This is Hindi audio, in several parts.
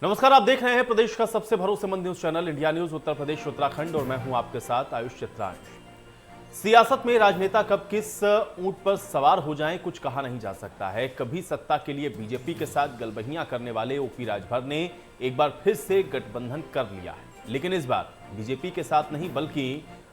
नमस्कार, आप देख रहे हैं प्रदेश का सबसे भरोसेमंद news channel India news Uttar Pradesh Uttarakhand और मैं हूं आपके साथ आयुष चित्रांश। सियासत में राजनेता कब किस ऊंट पर सवार हो जाएं कुछ कहा नहीं जा सकता है। कभी सत्ता के लिए बीजेपी के साथ गलबहियां करने वाले ओपी राजभर ने एक बार फिर से गठबंधन कर लिया है, लेकिन इस बार बीजेपी के साथ नहीं बल्कि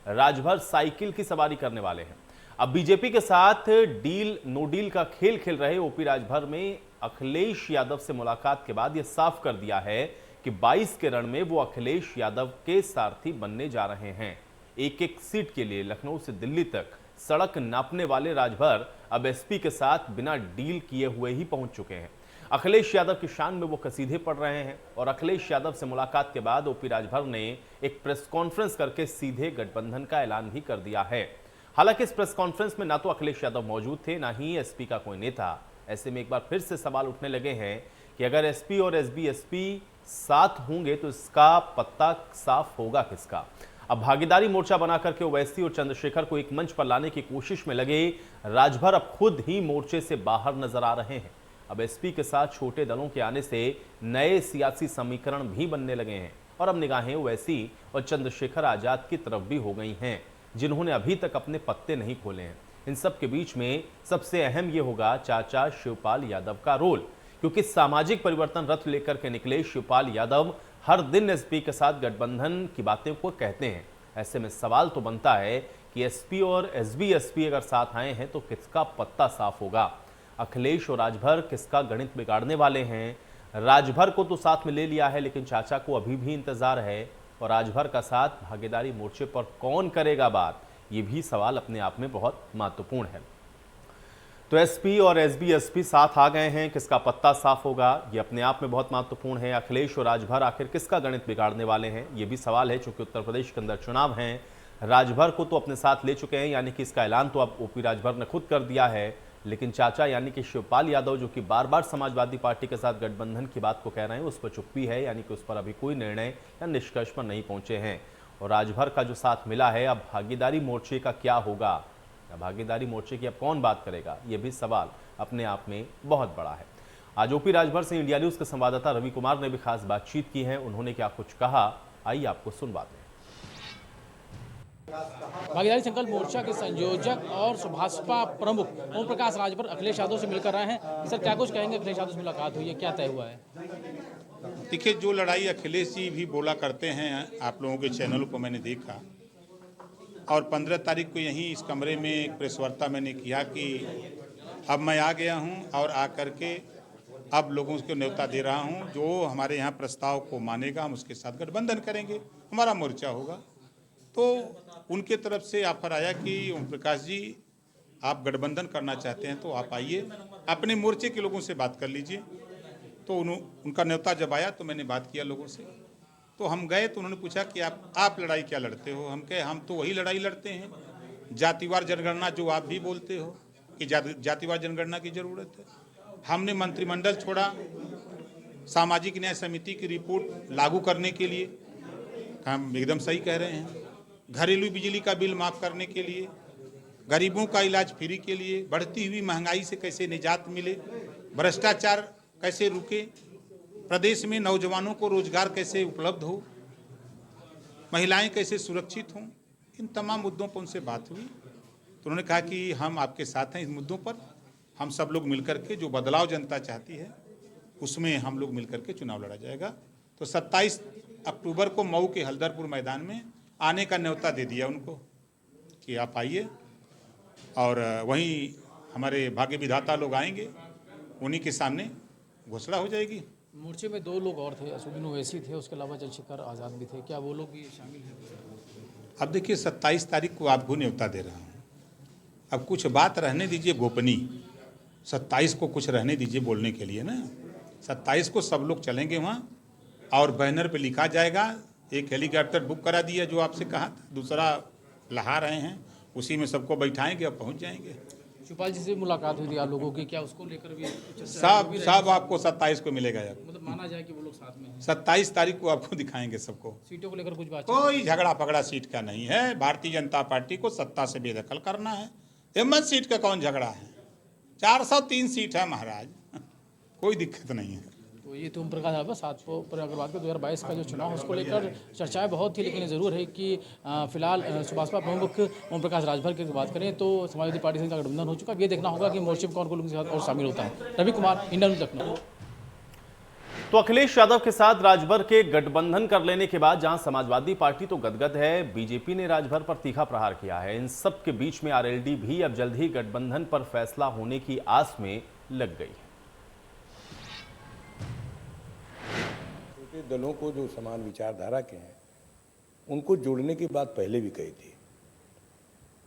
राजभर साइकिल की सवारी करने वाले हैं। अब बीजेपी के साथ डील नो डील का खेल खेल रहे ओपी राजभर में अखिलेश यादव से मुलाकात के बाद यह साफ कर दिया है कि 22 के रण में वो अखिलेश यादव के सारथी बनने जा रहे हैं। एक एक सीट के लिए लखनऊ से दिल्ली तक सड़क नापने वाले राजभर अब एसपी के साथ बिना डील किए हुए ही पहुंच चुके हैं। अखिलेश यादव की शान में वो कसीदे पड़ रहे हैं और अखिलेश यादव से मुलाकात के बाद ओपी राजभर ने एक प्रेस कॉन्फ्रेंस करके सीधे गठबंधन का ऐलान भी कर दिया है। हालांकि इस प्रेस कॉन्फ्रेंस में ना तो अखिलेश यादव मौजूद थे, ना ही एसपी का कोई नेता। ऐसे में एक बार फिर से सवाल उठने लगे हैं कि अगर एसपी और एसबी साथ होंगे तो इसका पत्ता साफ होगा किसका। अब भागीदारी मोर्चा बनाकर के ओवैसी और चंद्रशेखर को एक मंच पर लाने की कोशिश में लगे राजभर अब खुद ही मोर्चे से बाहर नजर आ रहे हैं। अब एसपी के साथ छोटे दलों के आने से नए सियासी समीकरण भी बनने लगे हैं और अब निगाहें ओवैसी और चंद्रशेखर आजाद की तरफ भी हो गई हैं, जिन्होंने अभी तक अपने पत्ते नहीं खोले हैं। इन सब के बीच में सबसे अहम यह होगा चाचा शिवपाल यादव का रोल, क्योंकि सामाजिक परिवर्तन रथ लेकर के निकले शिवपाल यादव हर दिन एसपी के साथ गठबंधन की बातें को कहते हैं। ऐसे में सवाल तो बनता है कि एसपी और एसबी अगर साथ आए हैं तो किसका पत्ता साफ होगा। अखिलेश और राजभर किसका गणित बिगाड़ने वाले हैं। राजभर को तो साथ में ले लिया है, लेकिन चाचा को अभी भी इंतजार है और राजभर का साथ भागीदारी मोर्चे पर कौन करेगा बात, ये भी सवाल अपने आप में बहुत महत्वपूर्ण है। तो एसपी और एसबी साथ आ गए हैं, किसका पत्ता साफ होगा ये अपने आप में बहुत महत्वपूर्ण है। अखिलेश और राजभर आखिर किसका गणित बिगाड़ने वाले हैं, ये भी सवाल है। चूंकि उत्तर प्रदेश के अंदर चुनाव हैं, राजभर को तो अपने साथ ले चुके हैं, यानी कि इसका ऐलान तो अब ओपी राजभर ने खुद कर दिया है, लेकिन चाचा यानी कि शिवपाल यादव जो कि बार बार समाजवादी पार्टी के साथ गठबंधन की बात को कह रहे हैं, उस पर चुप्पी है, यानी कि उस पर अभी कोई निर्णय या निष्कर्ष पर नहीं पहुंचे हैं। और राजभर का जो साथ मिला है, अब भागीदारी मोर्चे का क्या होगा, भागीदारी मोर्चे की अब कौन बात करेगा, यह भी सवाल अपने आप में बहुत बड़ा है। आज ओपी राजभर से इंडिया न्यूज के संवाददाता रवि कुमार ने भी खास बातचीत की है। उन्होंने क्या कुछ कहा, आइए आपको सुनवाते हैं। भागीदारी संकल्प मोर्चा के संयोजक और भाजपा प्रमुख ओम प्रकाश राजभर अखिलेश यादव से मिलकर रहे हैं। सर, क्या कुछ कहेंगे? अखिलेश यादव से मुलाकात हुई है, क्या तय हुआ है? देखिए, जो लड़ाई अखिलेश जी भी बोला करते हैं, आप लोगों के चैनलों को मैंने देखा और 15 तारीख को यहीं इस कमरे में एक प्रेस वार्ता मैंने किया कि अब मैं आ गया हूं और आकर के अब लोगों को न्योता दे रहा हूं, जो हमारे यहाँ प्रस्ताव को मानेगा हम उसके साथ गठबंधन करेंगे, हमारा मोर्चा होगा। तो उनके तरफ से ऑफर आया कि ओम प्रकाश जी, आप गठबंधन करना चाहते हैं तो आप आइए, अपने मोर्चे के लोगों से बात कर लीजिए। तो उनका न्योता जब आया तो मैंने बात किया लोगों से। तो हम गए तो उन्होंने पूछा कि आप लड़ाई क्या लड़ते हो। हम कहे हम तो वही लड़ाई लड़ते हैं, जातिवार जनगणना जो आप भी बोलते हो कि जातिवार जनगणना की जरूरत है। हमने मंत्रिमंडल छोड़ा सामाजिक न्याय समिति की रिपोर्ट लागू करने के लिए, हम एकदम सही कह रहे हैं। घरेलू बिजली का बिल माफ करने के लिए, गरीबों का इलाज फ्री के लिए, बढ़ती हुई महंगाई से कैसे निजात मिले, भ्रष्टाचार कैसे रुके, प्रदेश में नौजवानों को रोजगार कैसे उपलब्ध हो, महिलाएं कैसे सुरक्षित हों, इन तमाम मुद्दों पर उनसे बात हुई। तो उन्होंने कहा कि हम आपके साथ हैं, इस मुद्दों पर हम सब लोग मिलकर के जो बदलाव जनता चाहती है उसमें हम लोग मिलकर के चुनाव लड़ा जाएगा। तो 27 अक्टूबर को मऊ के हल्दरपुर मैदान में आने का न्योता दे दिया उनको कि आप आइए और वहीं हमारे भाग्य विधाता लोग आएंगे, उन्हीं के सामने घोषणा हो जाएगी। मोर्चे में 2 लोग और थे, असुद्दीन ओवैसी थे, उसके अलावा चंद्रशेखर आजाद भी थे, क्या वो लोग भी शामिल हैं? अब देखिए, 27 तारीख को आपको न्योता दे रहा हूँ, अब कुछ बात रहने दीजिए गोपनीय, 27 को कुछ रहने दीजिए बोलने के लिए ना। 27 को सब लोग चलेंगे वहाँ और बैनर पे लिखा जाएगा। एक हेलीकॉप्टर बुक करा दिया जो आपसे कहा था, दूसरा लहा रहे हैं, उसी में सबको बैठाएंगे और पहुँच जाएंगे। शिवपाल जी से मुलाकात हुई थी आप लोगों की, क्या उसको लेकर भी सब आपको 27 को मिलेगा यार, मतलब माना जाए कि वो लोग साथ में हैं? 27 तारीख को आपको दिखाएंगे सबको। सीटों को लेकर कुछ बात? कोई झगड़ा पगड़ा सीट का नहीं है। भारतीय जनता पार्टी को सत्ता से बेदखल करना है। हिम्मत सीट का कौन झगड़ा है? 403 सीट है महाराज, कोई दिक्कत नहीं है। तो ये तो ओम प्रकाश राजभर साथ पर अग्रवाल के 2022 का जो चुनाव है उसको लेकर चर्चाएं बहुत थी, लेकिन ज़रूर है कि फिलहाल सुभाषपा प्रमुख ओम प्रकाश राजभर की बात करें तो समाजवादी पार्टी से गठबंधन हो चुका है। अब ये देखना होगा कि मोर्चे में कौन कौन उनके साथ और शामिल होता है। Ravi Kumar, India news, Lucknow. तो अखिलेश यादव के साथ राजभर के गठबंधन कर लेने के बाद जहां समाजवादी पार्टी तो गदगद है, बीजेपी ने राजभर पर तीखा प्रहार किया है। इन सब के बीच में आरएलडी भी अब जल्द ही गठबंधन पर फैसला होने की आस में लग गई है। छोटे दलों को जो समान विचारधारा के हैं उनको जोड़ने की बात पहले भी कही थी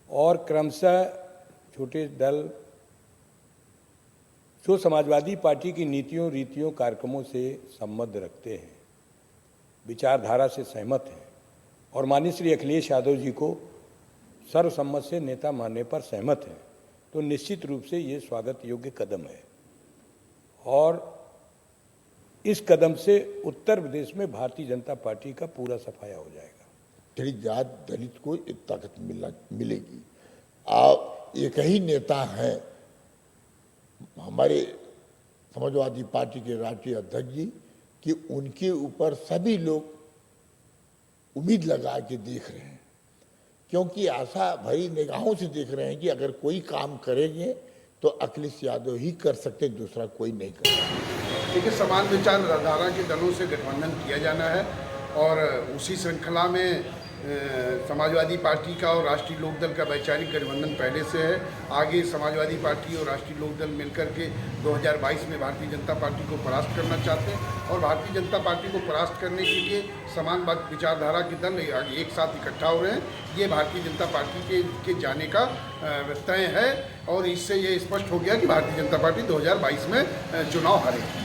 और क्रमशः छोटे दल जो समाजवादी पार्टी की नीतियों, रीतियों, कार्यक्रमों से संबंध रखते हैं, विचारधारा से सहमत हैं और माननीय श्री अखिलेश यादव जी को सर्वसम्मत से नेता मानने पर सहमत हैं, तो निश्चित रूप से ये स्वागत योग्य कदम है। और इस कदम से उत्तर प्रदेश में भारतीय जनता पार्टी का पूरा सफाया हो जाएगा। दलित जात, दलित को एक ताकत मिलेगी। आप एक ही नेता हैं हमारे समाजवादी पार्टी के राष्ट्रीय अध्यक्ष जी कि उनके ऊपर सभी लोग उम्मीद लगा के देख रहे हैं, क्योंकि आशा भरी निगाहों से देख रहे हैं कि अगर कोई काम करेंगे तो अखिलेश यादव ही कर सकते, दूसरा कोई नहीं कर सकता। देखिए, समान विचारधारा के दलों से गठबंधन किया जाना है और उसी श्रृंखला में समाजवादी पार्टी का और राष्ट्रीय लोकदल का वैचारिक गठबंधन पहले से है। आगे समाजवादी पार्टी और राष्ट्रीय लोकदल मिलकर के 2022 में भारतीय जनता पार्टी को परास्त करना चाहते हैं और भारतीय जनता पार्टी को परास्त करने के लिए समान विचारधारा के दल एक साथ इकट्ठा हो रहे हैं। ये भारतीय जनता पार्टी के जाने का तय है और इससे ये स्पष्ट हो गया कि भारतीय जनता पार्टी 2022 में चुनाव हारेगी।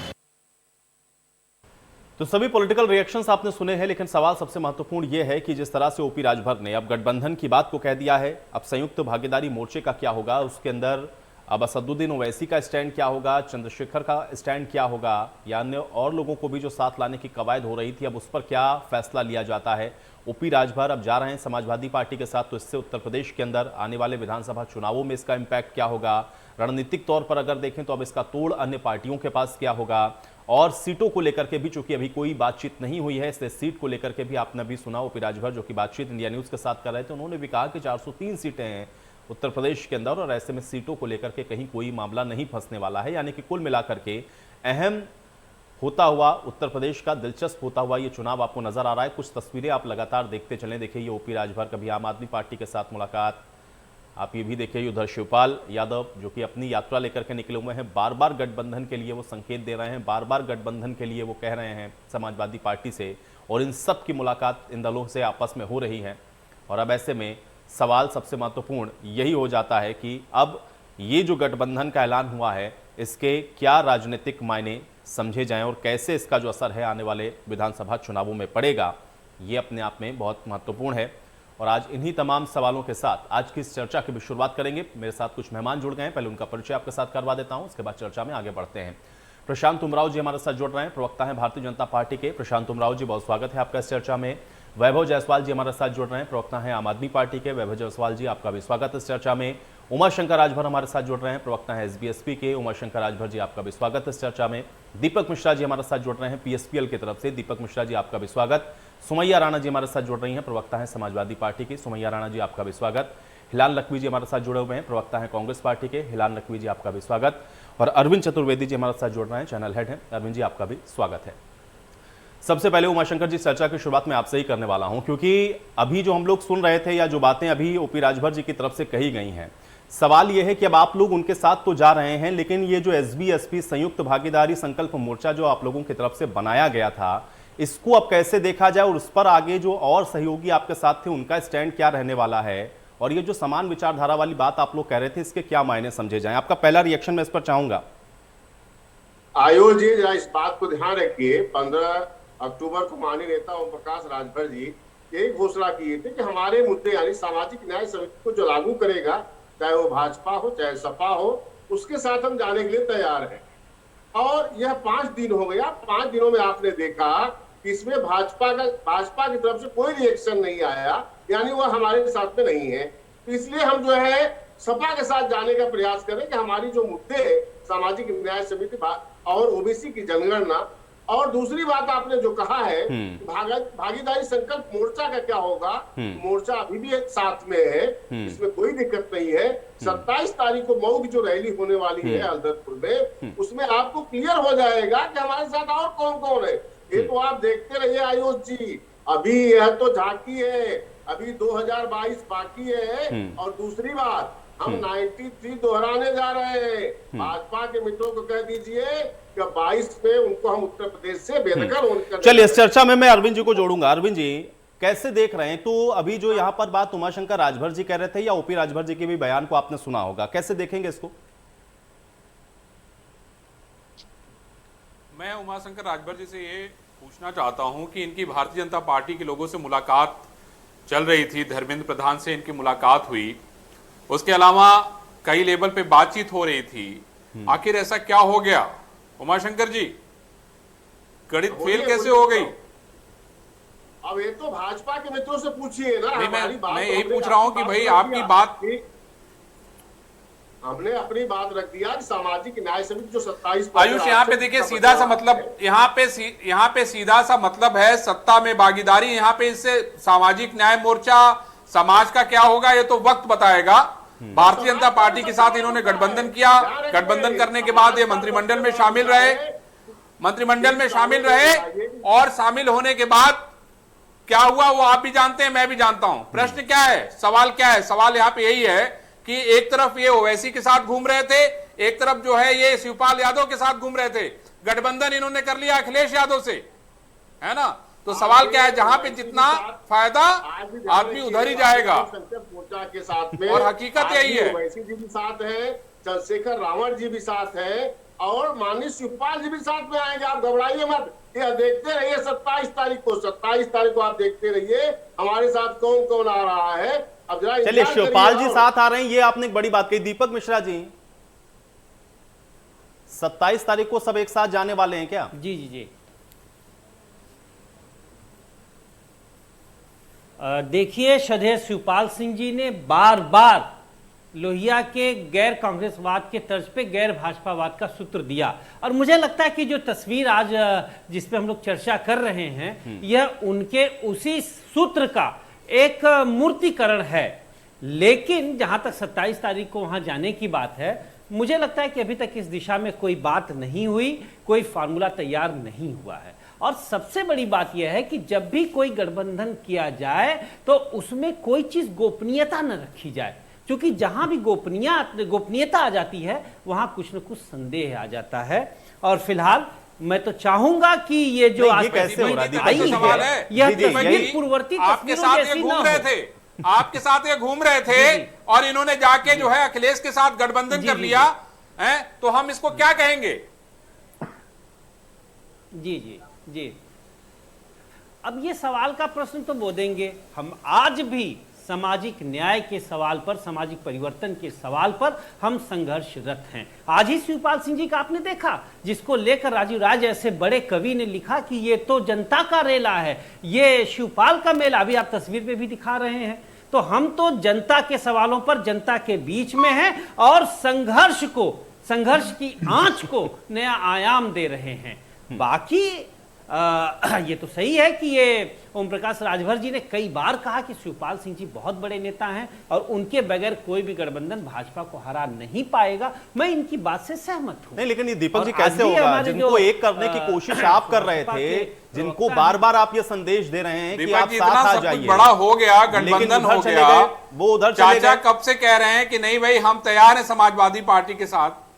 तो सभी पॉलिटिकल रिएक्शंस आपने सुने हैं, लेकिन सवाल सबसे महत्वपूर्ण यह है कि जिस तरह से ओपी राजभर ने अब गठबंधन की बात को कह दिया है, अब संयुक्त भागीदारी मोर्चे का क्या होगा, उसके अंदर अब असदुद्दीन ओवैसी का स्टैंड क्या होगा, चंद्रशेखर का स्टैंड क्या होगा, या अन्य और लोगों को भी जो साथ लाने की कवायद हो रही थी, अब उस पर क्या फैसला लिया जाता है। ओपी राजभर अब जा रहे हैं समाजवादी पार्टी के साथ, तो इससे उत्तर प्रदेश के अंदर आने वाले विधानसभा चुनावों में इसका इम्पैक्ट क्या होगा, रणनीतिक तौर पर अगर देखें तो अब इसका तोड़ अन्य पार्टियों के पास क्या होगा, और सीटों को लेकर के भी चूंकि अभी कोई बातचीत नहीं हुई है, इसलिए सीट को लेकर के भी आपने अभी सुना ओपी राजभर जो कि बातचीत इंडिया न्यूज़ के साथ कर रहे थे, उन्होंने भी कहा कि 403 सीटें हैं उत्तर प्रदेश के अंदर और ऐसे में सीटों को लेकर के कहीं कोई मामला नहीं फंसने वाला है। यानी कि कुल मिलाकर के अहम होता हुआ उत्तर प्रदेश का दिलचस्प होता हुआ ये चुनाव आपको नजर आ रहा है। कुछ तस्वीरें आप लगातार देखते चलें। देखिए, ये ओपी राजभर कभी आम आदमी पार्टी के साथ मुलाकात, आप ये भी देखिए उधर शिवपाल यादव जो कि अपनी यात्रा लेकर के निकले हुए हैं, बार बार गठबंधन के लिए वो संकेत दे रहे हैं, बार बार गठबंधन के लिए वो कह रहे हैं समाजवादी पार्टी से, और इन सब की मुलाकात इन दलों से आपस में हो रही है। और अब ऐसे में सवाल सबसे महत्वपूर्ण यही हो जाता है कि अब ये जो गठबंधन का ऐलान हुआ है इसके क्या राजनीतिक मायने समझे जाएं और कैसे इसका जो असर है आने वाले विधानसभा चुनावों में पड़ेगा, ये अपने आप में बहुत महत्वपूर्ण है। और आज इन्हीं तमाम सवालों के साथ आज की इस चर्चा की भी शुरुआत करेंगे। मेरे साथ कुछ मेहमान जुड़ गए हैं, पहले उनका परिचय आपके साथ करवा देता हूं, उसके बाद चर्चा में आगे बढ़ते हैं। प्रशांत उमराव जी हमारे साथ जुड़ रहे हैं, प्रवक्ता हैं भारतीय जनता पार्टी के। प्रशांत उमराव जी, बहुत स्वागत है आपका इस चर्चा में। वैभव जायसवाल जी हमारे साथ जुड़ रहे हैं, प्रवक्ता हैं आम आदमी पार्टी के। वैभव जायसवाल जी, आपका भी स्वागत है इस चर्चा में। उमाशंकर राजभर हमारे साथ जुड़ रहे हैं, प्रवक्ता हैं एसबीएसपी के। उमाशंकर राजभर जी, आपका भी स्वागत है इस चर्चा में। दीपक मिश्रा जी हमारे साथ जुड़ रहे हैं पीएसपीएल की तरफ से। दीपक मिश्रा जी, आपका भी स्वागत। सुमैया राणा जी हमारे साथ जुड़ रही हैं, प्रवक्ता हैं समाजवादी पार्टी की। सुमैया राणा जी, आपका भी स्वागत। हिलाल नकवी जी हमारे साथ जुड़े हुए हैं, प्रवक्ता हैं कांग्रेस पार्टी के। हिलाल नकवी जी, आपका भी स्वागत। और अरविंद चतुर्वेदी जी हमारे साथ जुड़ रहे हैं, चैनल हेड हैं। अरविंद जी, आपका भी स्वागत है। सबसे पहले उमाशंकर जी, चर्चा की शुरुआत मैं आपसे ही करने वाला हूं, क्योंकि अभी जो हम लोग सुन रहे थे या जो बातें अभी ओपी राजभर जी की तरफ से कही गई हैं, सवाल यह है कि अब आप लोग उनके साथ तो जा रहे हैं, लेकिन ये जो एसबीएसपी संयुक्त भागीदारी संकल्प मोर्चा जो आप लोगों की तरफ से बनाया गया था, इसको अब कैसे देखा जाए और उस पर आगे जो और सहयोगी आपके साथ थे उनका स्टैंड क्या रहने वाला है, और ये जो समान विचारधारा वाली बात आप लोग कह रहे थे, इसके क्या मायने समझे जाएं? आपका पहला रिएक्शन मैं इस पर चाहूंगा। आयोग जी, इस बात को ध्यान रखिए, 15 अक्टूबर को माननीय नेता ओम प्रकाश राजभर जी यही घोषणा किए थे कि हमारे मुद्दे यानी सामाजिक न्याय समिति को जो लागू करेगा, चाहे वो भाजपा हो चाहे सपा हो, उसके साथ हम जाने के लिए तैयार हैं। और यह 5 दिन हो गया, 5 दिनों में आपने देखा कि इसमें भाजपा की तरफ से कोई रिएक्शन नहीं आया, यानी वह हमारे साथ में नहीं है। तो इसलिए हम जो है सपा के साथ जाने का प्रयास करें कि हमारी जो मुद्दे सामाजिक न्याय समिति और ओबीसी की जनगणना, और दूसरी बात आपने जो कहा है भागीदारी संकल्प मोर्चा का क्या होगा, मोर्चा अभी भी एक साथ में है, इसमें कोई दिक्कत नहीं है। 27 तारीख को मऊ की जो रैली होने वाली है अल्दरपुर में, उसमें आपको क्लियर हो जाएगा कि हमारे साथ और कौन कौन है। ये तो आप देखते रहिए आयुष जी, अभी यह तो झांकी है, अभी 2022 बाकी है। और दूसरी बात, हम 93 दोहराने जा रहे हैं। भाजपा के मित्रों को कह दीजिए कि 22 में उनको हम उत्तर प्रदेश से बेदखल होने। चलिए इस चर्चा में मैं अरविंद जी को जोड़ूंगा। अरविंद जी कैसे देख रहे हैं? तो अभी जो यहाँ पर बात उमाशंकर राजभर जी कह रहे थे या ओपी राजभर जी के भी बयान को आपने सुना होगा, कैसे देखेंगे इसको? मैं उमाशंकर राजभर जी से ये पूछना चाहता हूं कि इनकी भारतीय जनता पार्टी के लोगों से मुलाकात चल रही थी, धर्मेंद्र प्रधान से इनकी मुलाकात हुई, उसके अलावा कई लेवल पे बातचीत हो रही थी, आखिर ऐसा क्या हो गया उमाशंकर जी? गणित फेल कैसे हो गई? अब ये तो भाजपा के मित्रों से पूछिए ना। मैं यही पूछ रहा हूं कि भाई आपकी बात, हमने अपनी बात रख दिया कि सामाजिक न्याय समिति जो 27 आयुष यहाँ पे देखिए सीधा सा मतलब, यहाँ पे सीधा सा मतलब है सत्ता में भागीदारी। यहाँ पे इससे सामाजिक न्याय मोर्चा समाज का क्या होगा ये तो वक्त बताएगा। भारतीय जनता पार्टी के साथ इन्होंने गठबंधन किया, गठबंधन करने के बाद ये मंत्रिमंडल में शामिल रहे, और शामिल होने के बाद क्या हुआ वो आप भी जानते हैं, मैं भी जानता हूं। प्रश्न क्या है, सवाल क्या है? सवाल यहाँ पे यही है कि एक तरफ ये ओवैसी के साथ घूम रहे थे, एक तरफ जो है ये शिवपाल यादव के साथ घूम रहे थे। गठबंधन इन्होंने कर लिया अखिलेश यादव से, है ना? तो सवाल क्या है, जहां पे जितना फायदा आदमी उधर ही जाएगा। मोर्चा के साथ में और हकीकत यही है, ओवैसी जी भी साथ है, चंद्रशेखर रावण जी भी साथ है, और माननीय शिवपाल जी भी साथ में आएंगे। आप घबराइए मत, ये देखते रहिए 27 तारीख को आप देखते रहिए हमारे साथ कौन कौन आ रहा है। अब जरा चलिए शिवपाल जी साथ आ रहे हैं, ये आपने एक बड़ी बात कही। दीपक मिश्रा जी 27 तारीख को सब एक साथ जाने वाले हैं क्या? जी जी जी, देखिए श्रद्धेय शिवपाल सिंह जी ने बार बार लोहिया के गैर कांग्रेसवाद के तर्ज पे गैर भाजपावाद का सूत्र दिया, और मुझे लगता है कि जो तस्वीर आज जिस पे हम लोग चर्चा कर रहे हैं यह उनके उसी सूत्र का एक मूर्तिकरण है। लेकिन जहां तक 27 तारीख को वहां जाने की बात है, मुझे लगता है कि अभी तक इस दिशा में कोई बात नहीं हुई, कोई फार्मूला तैयार नहीं हुआ है। और सबसे बड़ी बात यह है कि जब भी कोई गठबंधन किया जाए तो उसमें कोई चीज गोपनीयता न रखी जाए, क्योंकि जहां भी गोपनीयता आ जाती है वहां कुछ न कुछ संदेह आ जाता है। और फिलहाल मैं तो चाहूंगा कि ये जो आज कैसे हो रहा है, यह तस्वीर पूर्ववर्ती आपके साथ ये घूम रहे थे, आपके साथ ये घूम रहे थे, और इन्होंने जाके जो है अखिलेश के साथ गठबंधन कर लिया है, तो हम इसको क्या कहेंगे? जी जी जी, अब ये सवाल का प्रश्न तो वो देंगे। हम आज भी सामाजिक न्याय के सवाल पर, सामाजिक परिवर्तन के सवाल पर हम संघर्षरत हैं। आज ही शिवपाल सिंह जी का आपने देखा, जिसको लेकर राजीव राय जैसे बड़े कवि ने लिखा कि ये तो जनता का रेला है, ये शिवपाल का मेला। अभी आप तस्वीर पे भी दिखा रहे हैं। तो हम तो जनता के सवालों पर, जनता के बीच में हैं, और संघर्ष की आंच को नया आयाम दे रहे हैं। बाकी ये तो सही है कि ये ओम प्रकाश राजभर जी ने कई बार कहा कि शिवपाल सिंह जी बहुत बड़े नेता हैं और उनके बगैर कोई भी गठबंधन भाजपा को हरा नहीं पाएगा। मैं इनकी बात से सहमत हूं। नहीं, लेकिन ये दीपक जी कैसे होगा? जिनको एक करने की कोशिश आप कर रहे थे, जिनको बार बार आप ये संदेश दे रहे हैं कि आप साथ आ जाइए, बड़ा हो गया, गठबंधन हो गया, वो उधर चले गए। कब से कह रहे हैं कि नहीं भाई हम तैयार हैं समाजवादी पार्टी के साथ,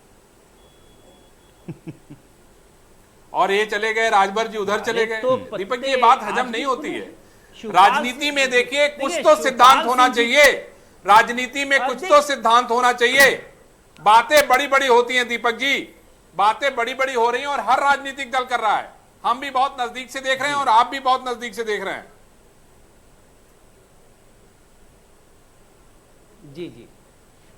और ये चले गए, राजभर जी उधर चले गए। तो दीपक जी ये बात हजम नहीं होती है। राजनीति में देखिए कुछ तो सिद्धांत होना चाहिए, राजनीति में कुछ तो सिद्धांत होना चाहिए। बातें बड़ी बड़ी होती हैं दीपक जी, बातें बड़ी बड़ी हो रही हैं और हर राजनीतिक दल कर रहा है। हम भी बहुत नजदीक से देख रहे हैं और आप भी बहुत नजदीक से देख रहे हैं। जी जी,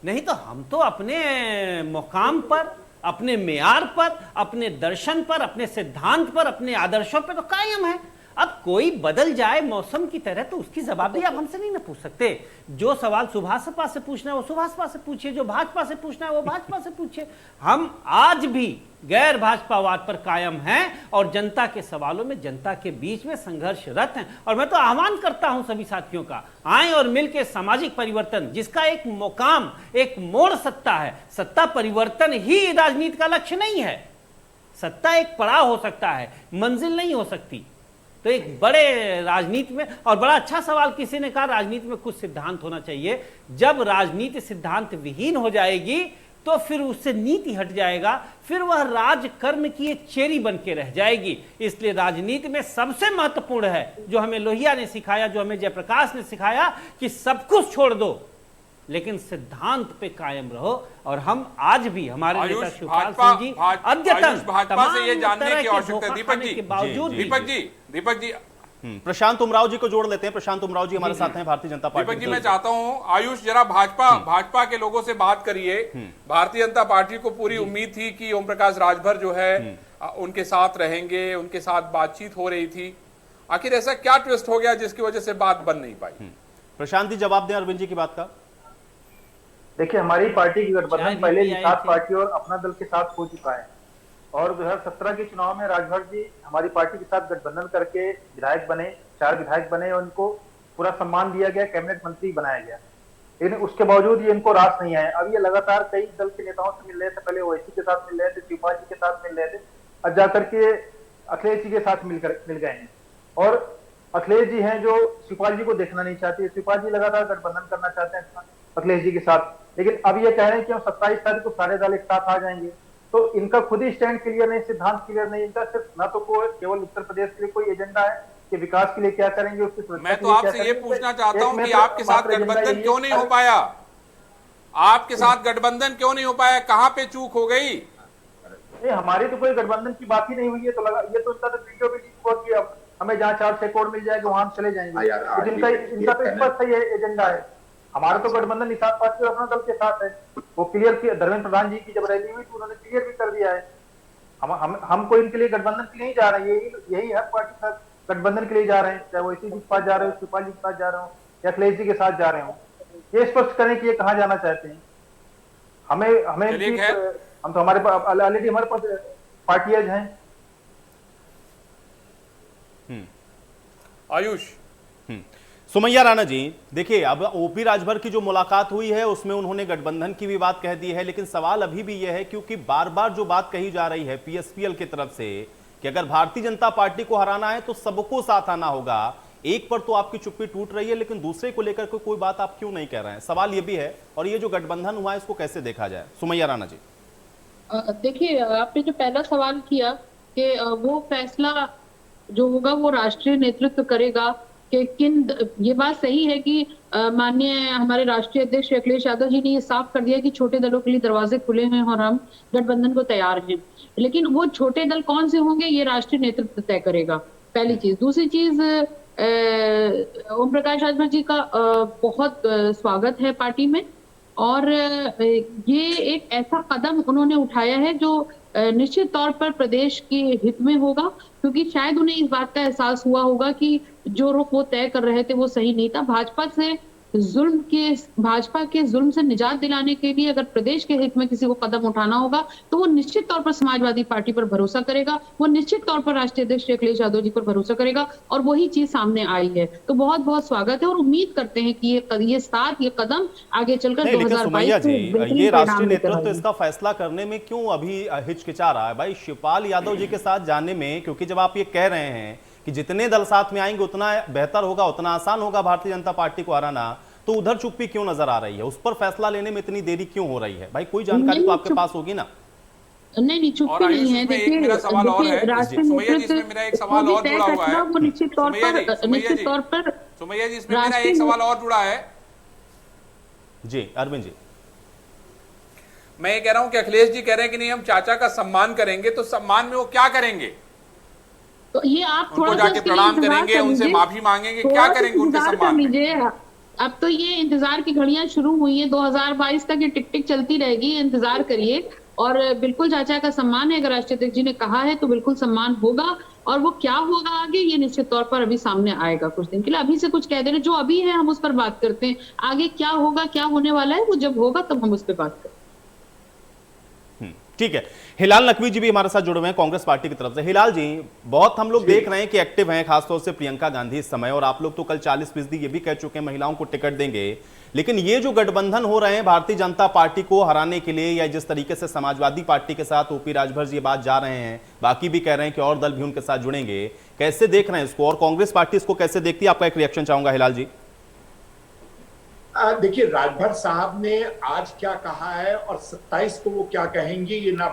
नहीं तो हम तो अपने मुकाम पर, अपने मेयार पर, अपने दर्शन पर, अपने सिद्धांत पर, अपने आदर्शों पर तो कायम है। अब कोई बदल जाए मौसम की तरह तो उसकी जवाबदेही आप हमसे नहीं ना पूछ सकते। जो सवाल सुभाषपा से पूछना है वो सुभाषपा से पूछिए, जो भाजपा से पूछना है वो भाजपा से पूछिए। हम आज भी गैर भाजपावाद पर कायम हैं और जनता के सवालों में जनता के बीच में संघर्षरत हैं। और मैं तो आह्वान करता हूं सभी साथियों का, आए और मिलकर सामाजिक परिवर्तन, जिसका एक मुकाम, एक मोड़ सत्ता है। सत्ता परिवर्तन ही राजनीति का लक्ष्य नहीं है। सत्ता एक पड़ाव हो सकता है, मंजिल नहीं हो सकती। तो एक बड़े राजनीति में, और बड़ा अच्छा सवाल किसी ने कहा, राजनीति में कुछ सिद्धांत होना चाहिए। जब राजनीति सिद्धांत विहीन हो जाएगी तो फिर उससे नीति हट जाएगा, फिर वह राजकर्म की एक चेरी बन के रह जाएगी। इसलिए राजनीति में सबसे महत्वपूर्ण है जो हमें लोहिया ने सिखाया, जो हमें जयप्रकाश ने सिखाया, कि सब कुछ छोड़ दो लेकिन सिद्धांत पे कायम रहो। और हम आज भी हमारे नेता शिवपाल सिंह जी अद्यतन भाजपा से ये जानने की आवश्यकता है। दीपक जी प्रशांत उमराव जी को जोड़ लेते हैं। प्रशांत उमराव जी हमारे साथ हैं, भारतीय जनता पार्टी। दीपक जी, मैं चाहता हूं आयुष जरा भाजपा के लोगों से बात करिए। भारतीय जनता पार्टी को पूरी उम्मीद थी कि ओम प्रकाश राजभर जो है उनके साथ रहेंगे, उनके साथ बातचीत हो रही थी। आखिर ऐसा क्या ट्विस्ट हो गया जिसकी वजह से बात बन नहीं पाई? प्रशांत जी जवाब दें अरविंद जी की बात का। देखिए, हमारी पार्टी की गठबंधन पहले निषाद पार्टी और अपना दल के साथ हो चुका है और 2017 के चुनाव में राजभर जी हमारी पार्टी के साथ गठबंधन करके विधायक बने, 4 विधायक बने और उनको पूरा सम्मान दिया गया, कैबिनेट मंत्री बनाया गया। लेकिन उसके बावजूद ये इनको रास नहीं आया। अब ये लगातार कई दल के नेताओं से मिल रहे थे, पहले ओवैसी के साथ मिल रहे थे, शिवपाल जी के साथ मिल रहे थे, अब जाकर के अखिलेश जी के साथ मिल गए हैं। और अखिलेश जी हैं जो शिवपाल जी को देखना नहीं चाहते। शिवपाल जी लगातार गठबंधन करना चाहते हैं अखिलेश जी के साथ, लेकिन अब ये कह रहे हैं कि हम 27 तारीख को सारे दल एक साथ आ जाएंगे। तो इनका खुद ही स्टैंड क्लियर नहीं, सिद्धांत क्लियर नहीं। इनका सिर्फ ना तो केवल उत्तर प्रदेश के लिए कोई एजेंडा है कि विकास के लिए क्या करेंगे, उसकी सुरक्षा। मैं तो आपसे ये पूछना चाहता हूं कि आपके साथ गठबंधन क्यों नहीं हो पाया? आपके साथ गठबंधन क्यों नहीं हो पाया? कहां पे चूक हो गई? हमारी तो कोई गठबंधन की बात ही नहीं हुई है। तो लगा ये तो इनका तो वीडियो भी लीक हुआ कि अब हमें जहाँ 4 करोड़ मिल जाएगा वहां चले जाएंगे। इनका तो स्पष्ट ही एजेंडा है। हमारा तो गठबंधन निषाद पार्टी और अपना दल के साथ है। वो क्लियर किया, धर्मेंद्र प्रधान जी की जब रैली हुई तो उन्होंने क्लियर भी कर दिया है। हम कोई इनके लिए गठबंधन के लिए नहीं जा रहे हैं। यही हर पार्टी के साथ गठबंधन के लिए जा रहे हैं, चाहे वो ओवैसी जी के पास जा रहे हो, शिवपाल जी के साथ जा रहे हो या अखिलेश जी के साथ जा रहे हो। ये स्पष्ट करें कि ये कहाँ जाना चाहते हैं। हमें हम तो हमारे ऑलरेडी हमारे पास पार्टियां हैं। आयुष, सुमैया राणा जी, देखिए अब ओपी राजभर की जो मुलाकात हुई है उसमें उन्होंने गठबंधन की भी बात कह दी है, लेकिन सवाल अभी भी यह है क्योंकि बार बार जो बात कही जा रही है पीएसपीएल की तरफ से कि अगर भारतीय जनता पार्टी को हराना है तो सबको साथ आना होगा। एक पर तो आपकी चुप्पी टूट रही है, लेकिन दूसरे को लेकर कोई बात आप क्यों नहीं कह रहे हैं? सवाल ये भी है। और ये जो गठबंधन हुआ है इसको कैसे देखा जाए? सुमैया राणा जी, देखिए, आपने जो पहला सवाल किया कि वो फैसला जो होगा वो राष्ट्रीय नेतृत्व करेगा कि ये बात सही है कि माननीय हमारे राष्ट्रीय अध्यक्ष अखिलेश यादव जी ने ये साफ कर दिया कि छोटे दलों के लिए दरवाजे खुले हैं और हम गठबंधन को तैयार हैं। लेकिन वो छोटे दल कौन से होंगे ये राष्ट्रीय नेतृत्व तय करेगा, पहली चीज। दूसरी चीज, ओम प्रकाश राजभर जी का बहुत स्वागत है पार्टी में और ये एक ऐसा कदम उन्होंने उठाया है जो निश्चित तौर पर प्रदेश के हित में होगा, क्योंकि शायद उन्हें इस बात का एहसास हुआ होगा कि जो रुख वो तय कर रहे थे वो सही नहीं था। भाजपा के जुल्म से निजात दिलाने के लिए अगर प्रदेश के हित में किसी को कदम उठाना होगा तो वो निश्चित तौर पर समाजवादी पार्टी पर भरोसा करेगा, वो निश्चित तौर पर राष्ट्रीय अध्यक्ष अखिलेश यादव जी पर भरोसा करेगा और वही चीज सामने आई है। तो बहुत बहुत स्वागत है और उम्मीद करते हैं कि ये कदम आगे चलकर 2022 ये राष्ट्रीय नेतृत्व इसका फैसला करने में क्यों अभी हिचकिचा रहा है भाई शिवपाल यादव जी के साथ जाने में? क्योंकि जब आप ये कह रहे हैं कि जितने दल साथ में आएंगे उतना बेहतर होगा, उतना आसान होगा भारतीय जनता पार्टी को हराना, तो उधर चुप्पी क्यों नजर आ रही है? उस पर फैसला लेने में इतनी देरी क्यों हो रही है? भाई कोई जानकारी तो आपके पास होगी ना? नहीं, चुप्पी नहीं है। देखिए, मेरा सवाल और है सुमैया जी, इसमें मेरा एक सवाल और जुड़ा हुआ है। वो निश्चित तौर पर सुमैया जी, इसमें मेरा एक सवाल और जुड़ा है। जी अरविंद जी, मैं ये कह रहा हूं कि अखिलेश जी कह रहे हैं कि नहीं हम चाचा का सम्मान करेंगे, तो सम्मान में वो क्या करेंगे? तो ये आप उनको जाके प्रणाम करेंगे, उनसे माफी मांगेंगे, क्या करेंगे उनके सम्मान में? अब तो ये इंतजार की घड़ियां शुरू हुई हैं, 2022 तक ये टिक टिक चलती रहेगी, इंतजार करिए। और बिल्कुल चाचा का सम्मान है, अगर राष्ट्रीय अध्यक्ष जी ने कहा है तो बिल्कुल सम्मान होगा। और वो क्या होगा आगे, ये निश्चित तौर पर अभी सामने आएगा कुछ दिन के लिए। अभी से कुछ कह दे रहे, जो अभी है हम उस पर बात करते हैं, आगे क्या होगा, क्या होने वाला है, वो जब होगा तब हम उस पर बात करें। ठीक है। हिलाल नकवी जी भी हमारे साथ जुड़े हुए हैं कांग्रेस पार्टी की तरफ से। हिलाल जी, बहुत हम लोग देख रहे हैं कि एक्टिव हैं, खासतौर से प्रियंका गांधी इस समय, और आप लोग तो कल 40% ये भी कह चुके हैं महिलाओं को टिकट देंगे। लेकिन ये जो गठबंधन हो रहे हैं भारतीय जनता पार्टी को हराने के लिए, या जिस तरीके से समाजवादी पार्टी के साथ ओपी राजभर जी बात जा रहे हैं, बाकी भी कह रहे हैं कि और दल भी उनके साथ जुड़ेंगे, कैसे देख रहे हैं इसको, और कांग्रेस पार्टी इसको कैसे देखती है? आपका एक रिएक्शन चाहूंगा हिलाल जी। देखिए, राजभर साहब ने आज क्या कहा है और 27 को वो क्या कहेंगे, ये ना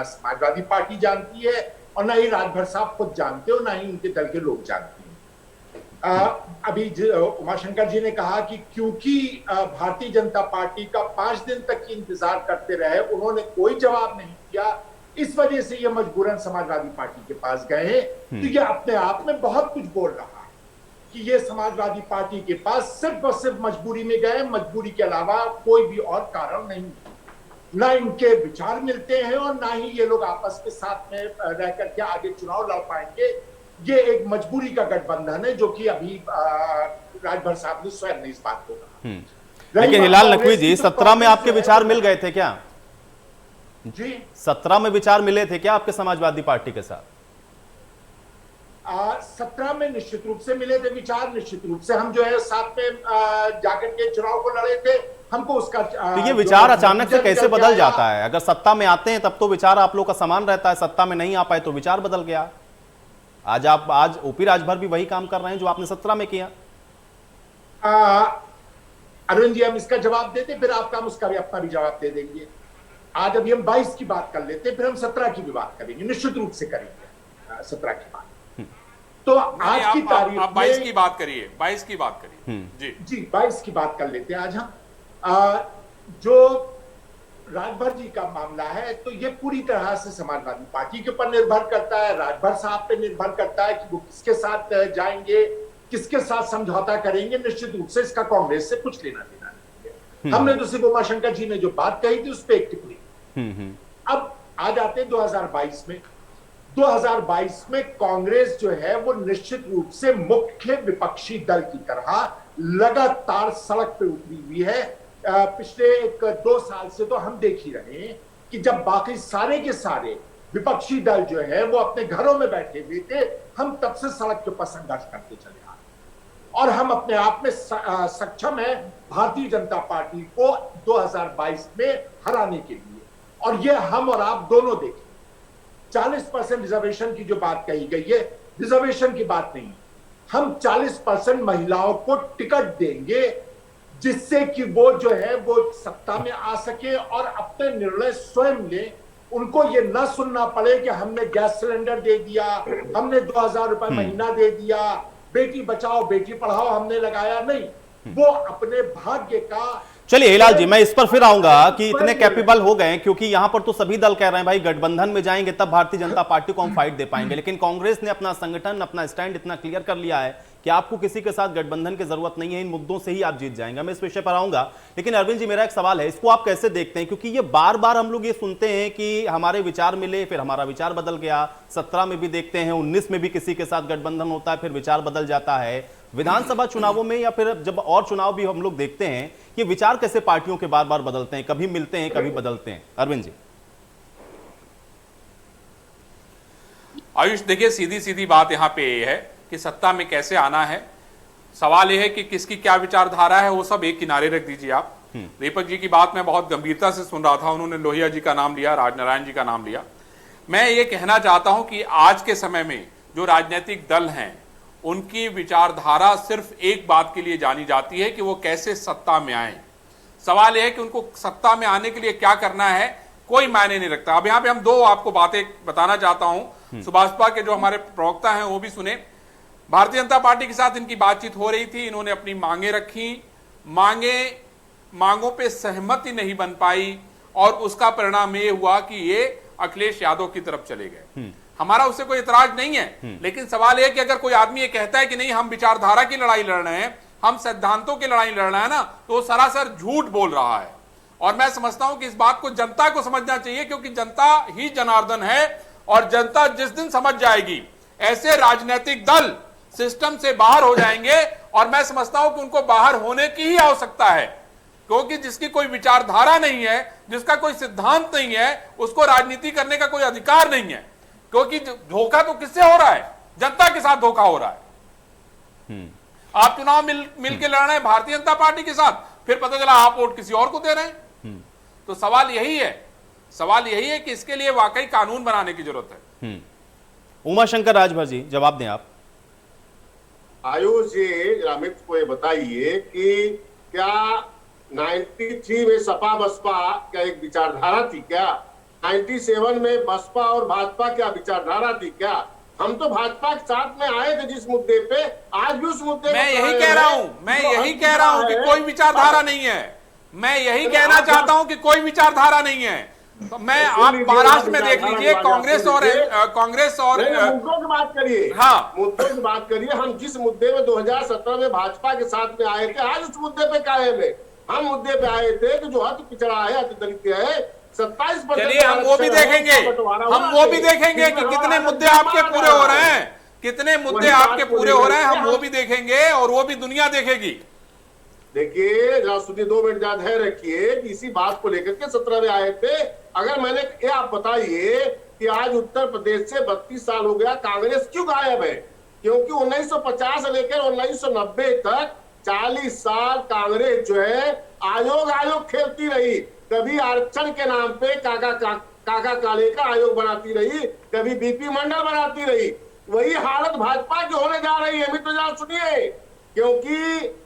समाजवादी पार्टी जानती है और ना ही राजभर साहब खुद जानते हो, ना ही उनके दल के लोग जानते हैं। अभी उमाशंकर जी ने कहा कि क्योंकि भारतीय जनता पार्टी का 5 दिन तक इंतजार करते रहे, उन्होंने कोई जवाब नहीं दिया, इस वजह से ये मजबूरन समाजवादी पार्टी के पास गए। तो ये अपने आप में बहुत कुछ बोल रहा है कि ये समाजवादी पार्टी के पास सिर्फ और सिर्फ मजबूरी में गए, मजबूरी के अलावा कोई भी और कारण नहीं। ना इनके विचार मिलते हैं और ना ही ये लोग आपस के साथ में रह करके आगे चुनाव लड़ पाएंगे। ये एक मजबूरी का गठबंधन है, जो कि अभी राजभर साहब ने स्वयं ने इस बात को कहा। लेकिन हिलाल नकवी जी, 17 में आपके विचार मिल गए थे क्या जी? 17 में विचार मिले थे क्या आपके समाजवादी पार्टी के साथ? 17 में निश्चित रूप से मिले थे विचार, निश्चित रूप से हम जो है साथ में जाकर के चुनाव को लड़े थे। हमको उसका तो ये विचार अचानक से कैसे बदल जाता है? अगर सत्ता में आते हैं तब तो विचार आप लोग का समान रहता है, सत्ता में नहीं आ पाए तो विचार बदल गया। आज ओपी राजभर भी वही काम कर रहे हैं जो आपने 17 में किया। अरविंद जी, हम इसका जवाब देते, फिर आपका हम उसका भी अपना भी जवाब दे देंगे। आज अभी हम 22 की बात कर लेते, फिर हम 17 की भी बात करेंगे, निश्चित रूप से करेंगे 17 की बात। तो आज की तारीख आप 22 की बात करिए, 22 की बात करिए। जी 22 की बात कर लेते हैं आज हम। जो राजभर जी का मामला है, तो ये पूरी तरह से समाजवादी पार्टी के ऊपर निर्भर करता है, राजभर साहब पे निर्भर करता है कि वो किसके साथ जाएंगे, किसके साथ समझौता करेंगे। निश्चित रूप से इसका कांग्रेस से कुछ लेना देना नहीं है। हमने तो सिर्फ उमाशंकर जी ने जो बात कही थी उस पर एक टिप्पणी। अब आ जाते हैं 2022 में। 2022 में कांग्रेस जो है वो निश्चित रूप से मुख्य विपक्षी दल की तरह लगातार सड़क पे उतरी हुई है। पिछले 1-2 साल से तो हम देख ही रहे हैं कि जब बाकी सारे के सारे विपक्षी दल जो है वो अपने घरों में बैठे हुए थे, हम तब से सड़क के ऊपर संघर्ष करते चले आ रहे और हम अपने आप में सक्षम है भारतीय जनता पार्टी को 2022 में हराने के लिए। और ये हम और आप दोनों देखें, 40% रिजर्वेशन की जो बात कही गई है, रिजर्वेशन की बात नहीं, हम 40% महिलाओं को टिकट देंगे जिससे कि वो जो है वो सत्ता में आ सके और अपने निर्णय स्वयं ले। उनको ये ना सुनना पड़े कि हमने गैस सिलेंडर दे दिया, हमने 2000 रुपए महीना दे दिया, बेटी बचाओ बेटी पढ़ाओ हमने लगाया, नहीं, वो अपने भाग्य का। चलिए हिलाल जी, मैं इस पर फिर आऊंगा कि इतने कैपेबल हो गए, क्योंकि यहां पर तो सभी दल कह रहे हैं भाई गठबंधन में जाएंगे तब भारतीय जनता पार्टी को हम फाइट दे पाएंगे, लेकिन कांग्रेस ने अपना संगठन, अपना स्टैंड इतना क्लियर कर लिया है कि आपको किसी के साथ गठबंधन की जरूरत नहीं है, इन मुद्दों से ही आप जीत जाएंगे। मैं इस विषय पर आऊंगा, लेकिन अरविंद जी मेरा एक सवाल है, इसको आप कैसे देखते हैं? क्योंकि ये बार बार हम लोग ये सुनते हैं कि हमारे विचार मिले, फिर हमारा विचार बदल गया। 17 में भी देखते हैं, 19 में भी किसी के साथ गठबंधन होता है, फिर विचार बदल जाता है। विधानसभा चुनावों में या फिर जब और चुनाव भी हम लोग देखते हैं, ये विचार कैसे पार्टियों के बार बार बदलते हैं, कभी मिलते हैं कभी बदलते हैं। अरविंद जी। आयुष, देखिए सीधी सीधी बात यहां पे ये है कि सत्ता में कैसे आना है। सवाल यह है कि किसकी क्या विचारधारा है, वो सब एक किनारे रख दीजिए आप। दीपक जी की बात मैं बहुत गंभीरता से सुन रहा था, उन्होंने लोहिया जी का नाम लिया, राजनारायण जी का नाम लिया। मैं ये कहना चाहता हूं कि आज के समय में जो राजनीतिक दल हैं उनकी विचारधारा सिर्फ एक बात के लिए जानी जाती है कि वो कैसे सत्ता में आए। सवाल यह है कि उनको सत्ता में आने के लिए क्या करना है, कोई मायने नहीं रखता। अब यहां पे हम दो आपको बातें बताना चाहता हूं, सुभाषपा के जो हमारे प्रवक्ता हैं वो भी सुने। भारतीय जनता पार्टी के साथ इनकी बातचीत हो रही थी, इन्होंने अपनी मांगे रखी, मांगों पे सहमति नहीं बन पाई और उसका परिणाम ये हुआ कि ये अखिलेश यादव की तरफ चले गए। हमारा उससे कोई इतराज नहीं है, लेकिन सवाल यह कि अगर कोई आदमी ये कहता है कि नहीं हम विचारधारा की लड़ाई लड़ रहे हैं, हम सिद्धांतों की लड़ाई लड़ रहे हैं ना, तो सरासर झूठ बोल रहा है। और मैं समझता हूं कि इस बात को जनता को समझना चाहिए, क्योंकि जनता ही जनार्दन है और जनता जिस दिन समझ जाएगी ऐसे राजनीतिक दल सिस्टम से बाहर हो जाएंगे, और मैं समझता हूं कि उनको बाहर होने की ही आवश्यकता है, क्योंकि जिसकी कोई विचारधारा नहीं है, जिसका कोई सिद्धांत नहीं है, उसको राजनीति करने का कोई अधिकार नहीं है। क्योंकि धोखा तो किससे हो रहा है? जनता के साथ धोखा हो रहा है। आप चुनाव मिल के लड़ रहे हैं भारतीय जनता पार्टी के साथ, फिर पता चला आप वोट किसी और को दे रहे हैं। तो सवाल यही है कि इसके लिए वाकई कानून बनाने की जरूरत है। उमाशंकर राजभर जी, जवाब दें आप। आयुष जी, अमित को ये बताइए कि क्या 93 में सपा बसपा क्या एक विचारधारा थी क्या? 97 में बसपा और भाजपा क्या विचारधारा थी क्या? हम तो भाजपा के साथ में आए थे जिस मुद्दे पे, आज भी उस मुद्दे मैं यही कह रहा हूं कि कोई विचारधारा नहीं है। मैं यही कहना चाहता हूं कि कोई विचारधारा नहीं है। तो मैं आप महाराष्ट्र में देख लीजिए, कांग्रेस और मुद्दों की बात करिए। हाँ, मुद्दों की बात करिए। हम जिस मुद्दे में 2017 में भाजपा के साथ में आए थे, आज उस मुद्दे पे कायम है। हम मुद्दे पे आए थे कि जो अति पिछड़ा है, अति दलित है, 27%। चलिए हम वो भी देखेंगे कि कितने मुद्दे आपके पूरे हो रहे हैं, कितने मुद्दे आपके पूरे हो रहे हैं, हम वो भी देखेंगे और वो भी दुनिया देखेगी। देखिए, जरा सुनिए, 2 मिनट ज्यादा है रखिए कि इसी बात को लेकर के 17 में आए थे। अगर मैंने ये आप बताइए कि आज उत्तर प्रदेश से 32 साल हो गया, कांग्रेस क्यों गायब है? क्योंकि 1950 से लेकर 1990 तक 40 साल कांग्रेस जो है आयोग खेलती रही। कभी आरक्षण के नाम पे काका काले का आयोग बनाती रही, कभी बीपी मंडल बनाती रही। वही हालत भाजपा की होने जा रही है। मित्र जरा सुनिए, क्योंकि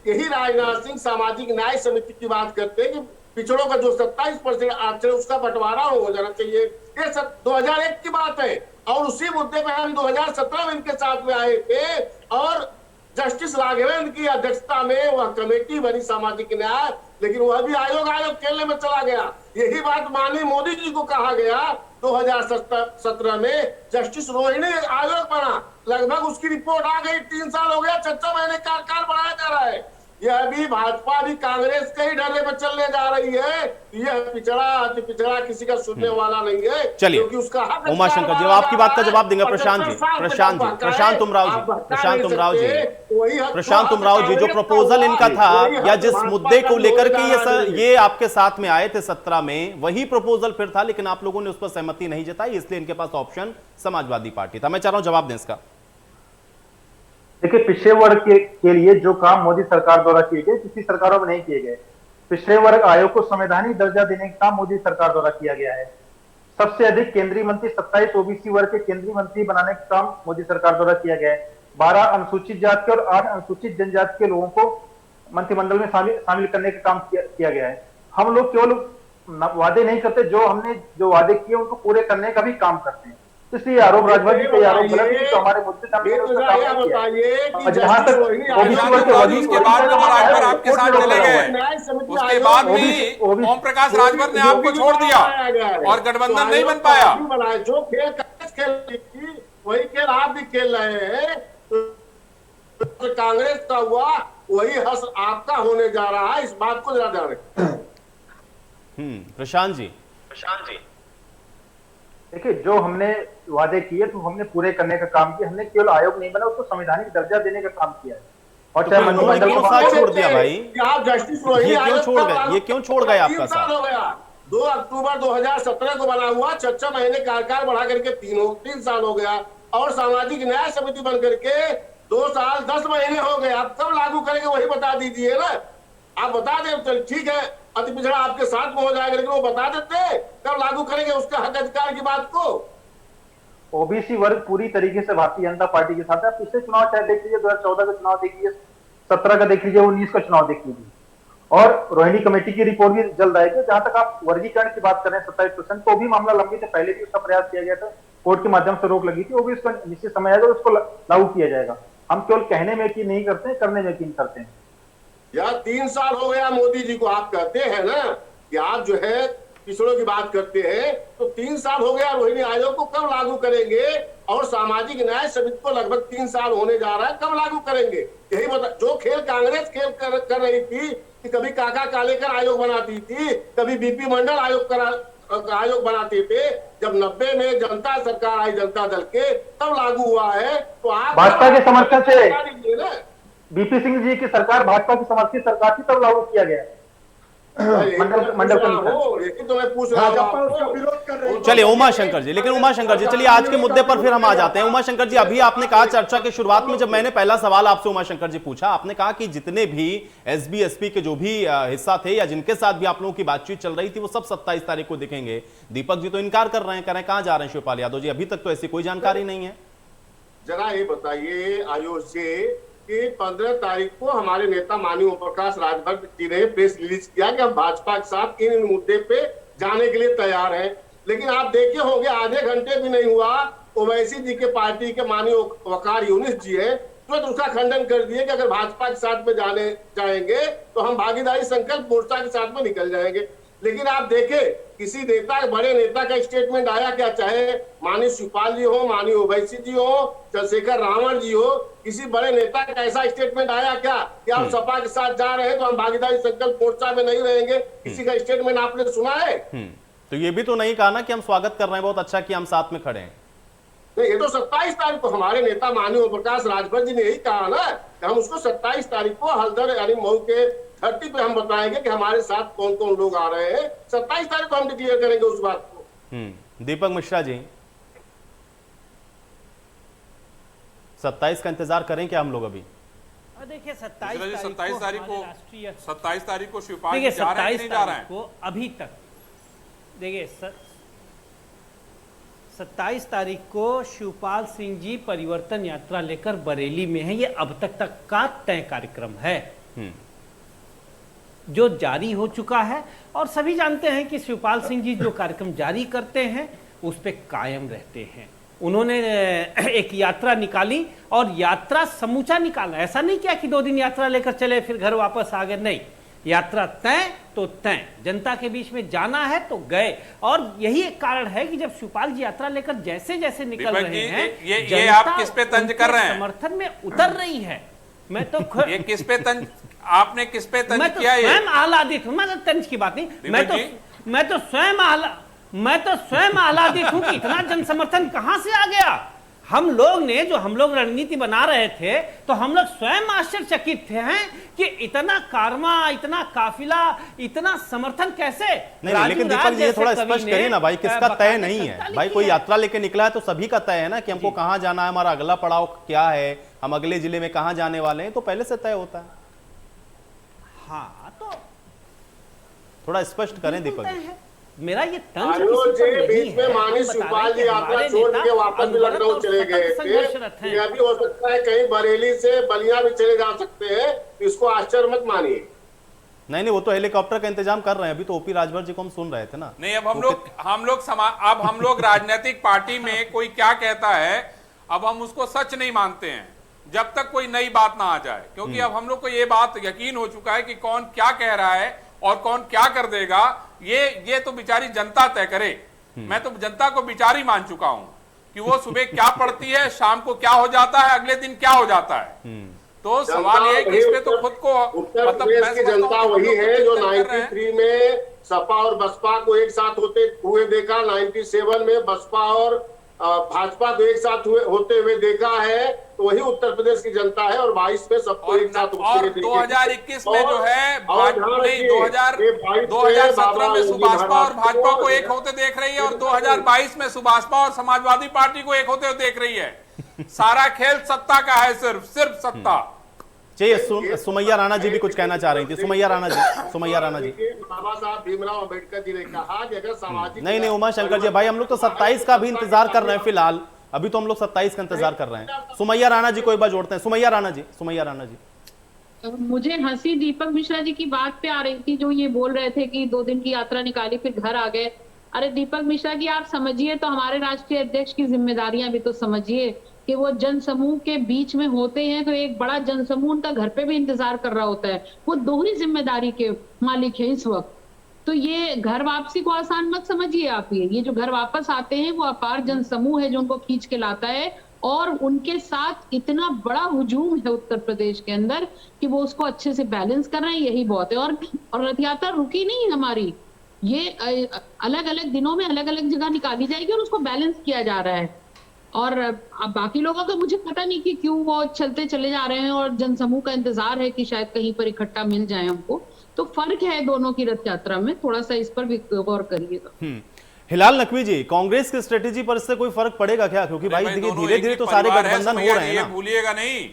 यही राजनाथ सिंह सामाजिक न्याय समिति की बात करते हैं कि पिछड़ों का जो 27% आरक्षण उसका बंटवारा हो जाना चाहिए। ये 2001 की बात है, और उसी मुद्दे पे हम 2017 में इनके साथ में आए थे, और जस्टिस राघवेंद्र की अध्यक्षता में वह कमेटी बनी सामाजिक न्याय, लेकिन वह भी आयोग खेलने में चला गया। यही बात माननीय मोदी जी को कहा गया 2017 में, जस्टिस रोहिणी आयोग बना, लगभग उसकी रिपोर्ट आ गई, 3 साल हो गया, 6 महीने कार्यकाल बढ़ाया जा रहा है। यह भी भाजपा भी कांग्रेस के ही ढर्रे पर चलने जा रही है। यह पिछड़ा किसी का सुनने वाला नहीं है। चलिए उसका उमाशंकर जी, आपकी बात का जवाब देंगे प्रशांत उमराव जी, जो प्रपोजल इनका था या जिस मुद्दे को लेकर के ये आपके साथ में आए थे 17 में, वही प्रपोजल फिर था, लेकिन आप लोगों ने उस पर सहमति नहीं जताई, इसलिए इनके पास ऑप्शन समाजवादी पार्टी था। मैं चाह रहा हूं जवाब दें इसका। देखिए, पिछड़े वर्ग के लिए जो काम मोदी सरकार द्वारा किए गए, किसी सरकारों में नहीं किए गए। पिछड़े वर्ग आयोग को संवैधानिक दर्जा देने का काम मोदी सरकार द्वारा किया गया है। सबसे अधिक केंद्रीय मंत्री 27 ओबीसी वर्ग के केंद्रीय मंत्री बनाने का काम मोदी सरकार द्वारा किया गया है। 12 अनुसूचित जाति और 8 अनुसूचित जनजाति के लोगों को मंत्रिमंडल में शामिल करने का काम किया गया है। हम लोग केवल वादे नहीं करते, जो हमने जो वादे किए उनको पूरे करने का भी काम करते हैं। इसलिए आरोप राजभर जी पे आरोप गलत है, तो हमारे मुद्दे जहां तक उसके बाद राजभर आपके साथ चले गए, उसके बाद भी ओम प्रकाश राजभर ने आपको छोड़ दिया और गठबंधन नहीं बन पाया। जो खेल कांग्रेस थी वही खेल आप भी खेल रहे हैं। कांग्रेस का हुआ वही हस आपका होने जा रहा है, इस बात को जरा ध्यान रखें। प्रशांत जी, देखिए, जो हमने वादे किए तो हमने पूरे करने का काम किया। हमने केवल आयोग नहीं बना, उसको संवैधानिक दर्जा देने का काम किया है। और चाहे मंत्रिमंडल को साथ छोड़ दिया भाई, जस्टिस ये क्यों छोड़ गए आपका साथ? 2 अक्टूबर 2017 को बना हुआ, 6 महीने कार्यकाल बढ़ा करके 3 साल हो गया, और सामाजिक न्याय समिति बन करके 2 साल 10 महीने हो गए। आप कब लागू करेंगे वही बता दीजिए ना। आप बता दें ठीक है, अति पिछड़ा आपके साथ में हो जाएगा, लेकिन वो बता देते कब लागू करेंगे उसका हक अधिकार की बात को। ओबीसी वर्ग पूरी तरीके से भारतीय जनता पार्टी के साथ है। पिछले चुनाव चाहे देख लीजिए, 2014 का चुनाव देख लीजिए, 17 का देख लीजिए, 19 का चुनाव देख लीजिए, और रोहिणी कमेटी की रिपोर्ट भी जल्द आएगी। जहां तक आप वर्गीकरण की बात कर रहे हैं 27%, तो भी मामला लंबित है, पहले भी उसका प्रयास किया गया था, कोर्ट के माध्यम से रोक लगी थी। वो भी उसका निश्चित समय आएगा, उसको लागू किया जाएगा। हम केवल कहने में यकीन नहीं करते, करने में यकीन करते हैं। यार 3 साल हो गया मोदी जी को, आप कहते हैं ना कि आप जो है पिछड़ों की बात करते हैं, तो 3 साल हो गया। रोहिणी आयोग को कब लागू करेंगे? और सामाजिक न्याय समिति को लगभग 3 साल होने जा रहा है, कब लागू करेंगे? यही बता। जो खेल कांग्रेस खेल कर रही थी कि कभी काका कालेकर आयोग बनाती थी, कभी बीपी मंडल आयोग आयोग बनाते थे, जब 90 में जनता सरकार आई जनता दल के, तब लागू हुआ है। तो आप भाजपा के समर्थन से ना बीपी सिंह जी की सरकार भाजपा की समर्थित सरकार थी, तब लागू किया गया। मंडल तो मैं पूछ रहा हूँ। चलिए उमा शंकर जी, लेकिन उमा शंकर जी चलिए आज के मुद्दे पर फिर हम आ जाते हैं। उमा शंकर जी, अभी आपने कहा चर्चा के शुरुआत में, जब मैंने पहला सवाल आपसे उमा शंकर जी पूछा, आपने कहा कि जितने भी एसबी एसपी के जो भी हिस्सा थे या जिनके साथ भी आप लोगों की बातचीत चल रही थी, वो सब 27 तारीख को दिखेंगे। दीपक जी तो इनकार कर रहे हैं, कह रहे हैं कहां जा रहे हैं शिवपाल यादव जी, अभी तक तो ऐसी कोई जानकारी नहीं है। जरा ये बताइए आयोग से कि 15 तारीख को हमारे नेता माननीय ओम प्रकाश राजभर जी ने प्रेस रिलीज किया कि हम भाजपा के साथ इन मुद्दे पे जाने के लिए तैयार हैं। लेकिन आप देखे होंगे आधे घंटे भी नहीं हुआ, ओवैसी जी के पार्टी के माननीय वकार यूनिस जी है, तुरंत उसका खंडन कर दिए कि अगर भाजपा के साथ में जाएंगे तो हम भागीदारी संकल्प मोर्चा के साथ में निकल जाएंगे। लेकिन आप देखें किसी नेता, बड़े नेता का स्टेटमेंट आया क्या, चाहे माननीय शिवपाल जी हो, माननीय ओवैसी जी हो, चंद्रशेखर रावण जी हो, किसी बड़े नेता का ऐसा स्टेटमेंट आया क्या कि आप सपा के साथ जा रहे हैं तो हम भागीदारी संकल्प मोर्चा में नहीं रहेंगे? किसी का स्टेटमेंट आपने सुना है? तो ये भी तो नहीं कहा ना कि हम स्वागत कर रहे हैं, बहुत अच्छा कि हम साथ में खड़े हैं। नहीं, ये तो 27 तारीख को हमारे नेता माननीय ओम प्रकाश राजभर जी ने यही कहा ना कि हम उसको 27 तारीख को हल्दर यानी मऊ के 30 पे हम बताएंगे कि हमारे साथ कौन कौन लोग आ रहे हैं। 27 तारीख को हम डिक्लेयर करेंगे उस बात को। दीपक मिश्रा जी, 27 का इंतजार करें क्या हम लोग अभी? देखिए 27 तारीख को शिवपाल देखिए जा रहे हैं कि नहीं जा रहे हैं? को अभी तक देखिए 27 तारीख को शिवपाल सिंह जी परिवर्तन यात्रा लेकर बरेली में है। ये अब तक का तय कार्यक्रम है जो जारी हो चुका है, और सभी जानते हैं कि शिवपाल सिंह जी जो कार्यक्रम जारी करते हैं उस पे कायम रहते हैं। उन्होंने एक यात्रा निकाली और यात्रा समूचा निकाला, ऐसा नहीं किया कि 2 दिन यात्रा लेकर चले फिर घर वापस आ गए, नहीं, यात्रा तय तो तय, जनता के बीच में जाना है तो गए। और यही एक कारण है कि जब शिवपाल जी यात्रा लेकर जैसे जैसे निकल रहे हैं, ये आप किस पे तंज कर रहे हैं? समर्थन में उतर रही है। मैं तो ये किस पे तंज, आपने किस पे तंज मैं तो किया? स्वयं आह्लादित हूं, मैं तो तंज की बात नहीं, मैं तो स्वयं आह्लादित हूं कि इतना जन समर्थन कहां से आ गया। हम लोग रणनीति बना रहे थे तो हम लोग स्वयं आश्चर्यचकित थे हैं कि इतना कारवा, इतना काफिला, इतना समर्थन कैसे। नहीं, लेकिन दीपक जी ये थोड़ा स्पष्ट करिए ना भाई, किसका तय नहीं है भाई? कोई यात्रा लेके निकला है तो सभी का तय है ना कि हमको कहां जाना है, हमारा अगला पड़ाव क्या है, हम अगले जिले में कहां जाने वाले हैं, तो पहले से तय होता है। हाँ, तो थोड़ा स्पष्ट करें दीपक जी। मेरा ये बीच में माननीय शिवपाल जी यात्रा छोड़ के वापस भी लखनऊ चले गए थे। यह भी हो सकता है कहीं बरेली से बलिया भी चले जा सकते हैं, इसको आश्चर्य मत मानिए। नहीं, वो तो हेलीकॉप्टर का इंतजाम कर रहे हैं। अभी तो ओपी राजभर जी को हम सुन रहे थे ना। नहीं, अब हम लोग राजनीतिक पार्टी में कोई क्या कहता है, अब हम उसको सच नहीं मानते हैं जब तक कोई नई बात ना आ जाए, क्योंकि अब हम लोग को ये बात यकीन हो चुका है कि कौन क्या कह रहा है और कौन क्या कर देगा, ये तो बेचारी जनता तय करे। मैं तो जनता को बेचारी मान चुका हूं कि वो सुबह क्या पढ़ती है, शाम को क्या हो जाता है, अगले दिन क्या हो जाता है। तो सवाल ये है कि इस पे तो खुद को उत्तर प्रदेश की जनता वही है जो 93 में सपा और बसपा को एक साथ होते हुए देखा, 97 में बसपा और भाजपा को एक साथ होते हुए देखा है, तो वही उत्तर प्रदेश की जनता है। और 22 में सबको एक साथ और 2021 में जो है 2017 में सुभाषपा और भाजपा को एक होते देख रही है, और 2022 में सुभाषपा और समाजवादी पार्टी को एक होते हुए देख रही है। सारा खेल सत्ता का है, सिर्फ सत्ता। चलिए सुमैया राणा जी भी कुछ कहना चाह रही थी। सुमैया राणा जी, बाबा साहब भीमराव अम्बेडकर जी ने कहा कि अगर सामाजिक नहीं उमा शंकर जी भाई, हम लोग तो 27 का भी इंतजार कर रहे हैं फिलहाल। अभी तो हम लोग 27 का इंतजार कर रहे हैं। सुमैया राणा जी को एक बार जोड़ते हैं। सुमैया राणा जी, मुझे हंसी दीपक मिश्रा जी की बात पे आ रही थी, जो ये बोल रहे थे कि 2 दिन की यात्रा निकाली फिर घर आ गए। अरे दीपक मिश्रा जी, आप समझिए तो हमारे राष्ट्रीय अध्यक्ष की जिम्मेदारियां भी तो समझिए कि वो जन समूह के बीच में होते हैं, तो एक बड़ा जन समूह उनका घर पे भी इंतजार कर रहा होता है। वो दोहरी जिम्मेदारी के मालिक है इस वक्त। तो ये घर वापसी को आसान मत समझिए आप। ये जो घर वापस आते हैं वो अपार जन समूह है जो उनको खींच के लाता है, और उनके साथ इतना बड़ा हुजूम है उत्तर प्रदेश के अंदर कि वो उसको अच्छे से बैलेंस कर रहे हैं, यही बहुत है। और रथ यात्रा रुकी नहीं हमारी, ये अलग अलग दिनों में अलग अलग जगह निकाली जाएगी और उसको बैलेंस किया जा रहा है। और अब बाकी लोगों का मुझे पता नहीं कि क्यों वो चलते चले जा रहे हैं और जनसमूह का इंतजार है कि शायद कहीं पर इकट्ठा मिल जाए हमको। तो फर्क है दोनों की रथ यात्रा में, थोड़ा सा इस पर भी गौर करिएगा। हिलाल नकवी जी, कांग्रेस की स्ट्रेटेजी पर इससे कोई फर्क पड़ेगा क्या? क्योंकि भाई देखिए धीरे धीरे तो सारे गठबंधन हो रहे हैं ना, भूलिएगा नहीं।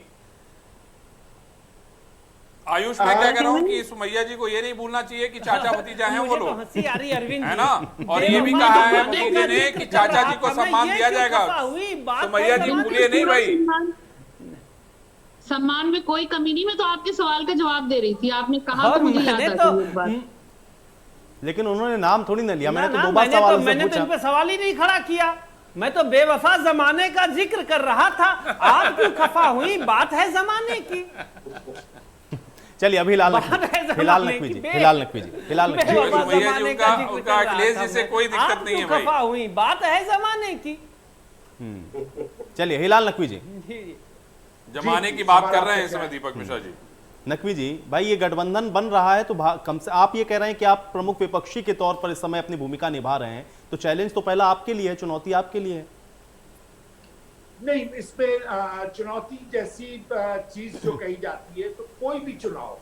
आयुष, मैं क्या कह रहा हूँ कि सुमैया जी को ये नहीं भूलना चाहिए कि चाचा भतीजा हैं वो लोग, हंसी आ रही अरविंद है ना। और ये भी कहा है मोदी जी ने कि चाचा जी को सम्मान दिया जाएगा। सुमैया जी भूलिए नहीं भाई, सम्मान में कोई कमी नहीं। मैं तो आपके सवाल का जवाब दे रही थी, आपने कहा तो मुझे याद आ गई। लेकिन उन्होंने नाम थोड़ी ना लिया। मैंने तो दो बार सवाल मैंने तो इन पे सवाल ही नहीं खड़ा किया। मैं तो बेवफा जमाने का जिक्र कर रहा था। आप क्यों खफा हुई? बात है जमाने की। चलिए अभी हिलाल नकवी जी, उनका अखिलेश जी से कोई दिक्कत नहीं है भाई। खफा हुई, बात है जमाने की। चलिए हिलाल नकवी जी, जमाने की बात कर रहे हैं इस समय दीपक मिश्रा जी। नकवी जी भाई, ये गठबंधन बन रहा है तो कम से आप ये कह रहे हैं कि आप प्रमुख विपक्षी के तौर पर इस समय अपनी भूमिका निभा रहे हैं, तो चैलेंज तो पहला आपके लिए है, चुनौती आपके लिए है। नहीं, इसमें चुनौती जैसी चीज जो कही जाती है, तो कोई भी चुनाव,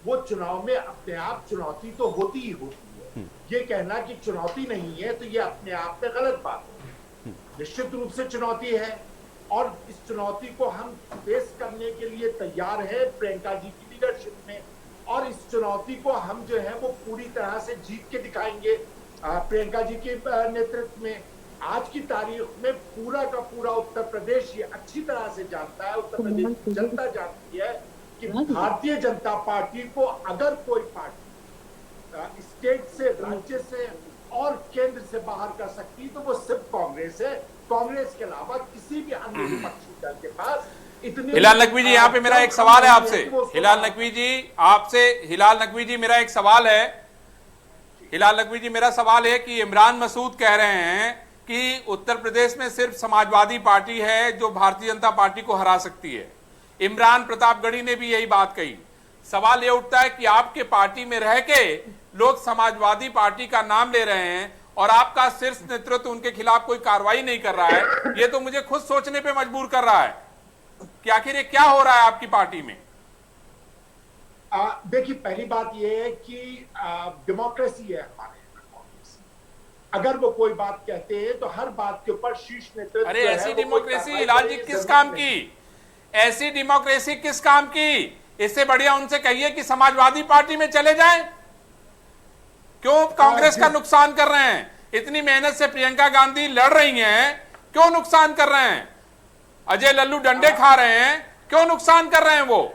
वो चुनाव में अपने आप चुनौती तो होती ही होती है। ये कहना कि चुनौती नहीं है तो ये अपने आप में गलत बात है। निश्चित रूप से चुनौती है और इस चुनौती को हम फेस करने के लिए तैयार है प्रियंका जी की लीडरशिप में, और इस चुनौती को हम जो है वो पूरी तरह से जीत के दिखाएंगे प्रियंका जी के नेतृत्व में। आज की तारीख में पूरा का पूरा उत्तर प्रदेश ये अच्छी तरह से जानता है, उत्तर प्रदेश की जनता जानती है कि भारतीय जनता पार्टी को अगर कोई पार्टी स्टेट से, राज्य से और केंद्र से बाहर कर सकती तो वो सिर्फ कांग्रेस है। कांग्रेस के अलावा किसी भी अन्य विपक्षी दल के पास इतने। हिलाल नकवी जी, यहाँ पे मेरा एक सवाल है आपसे। हिलाल नकवी जी मेरा एक सवाल है। हिलाल नकवी जी, मेरा सवाल है कि इमरान मसूद कह रहे हैं कि उत्तर प्रदेश में सिर्फ समाजवादी पार्टी है जो भारतीय जनता पार्टी को हरा सकती है। इमरान प्रतापगढ़ी ने भी यही बात कही। सवाल ये उठता है कि आपके पार्टी में रह के लोग समाजवादी पार्टी का नाम ले रहे हैं और आपका शीर्ष नेतृत्व उनके खिलाफ कोई कार्रवाई नहीं कर रहा है। ये तो मुझे खुद सोचने पे मजबूर कर रहा है कि आखिर ये क्या हो रहा है आपकी पार्टी में। देखिए, पहली बात ये है कि डेमोक्रेसी है हमारे, अगर वो कोई बात कहते हैं तो हर बात के ऊपर शीर्ष नेतृत्व। अरे ऐसी डेमोक्रेसी हिलाल जी किस काम की? ऐसी डेमोक्रेसी किस काम की? इससे बढ़िया उनसे कहिए कि समाजवादी पार्टी में चले जाएं। क्यों कांग्रेस का नुकसान कर रहे हैं? इतनी मेहनत से प्रियंका गांधी लड़ रही हैं, क्यों नुकसान कर रहे हैं? अजय लल्लू डंडे खा रहे हैं, क्यों नुकसान कर रहे हैं वो?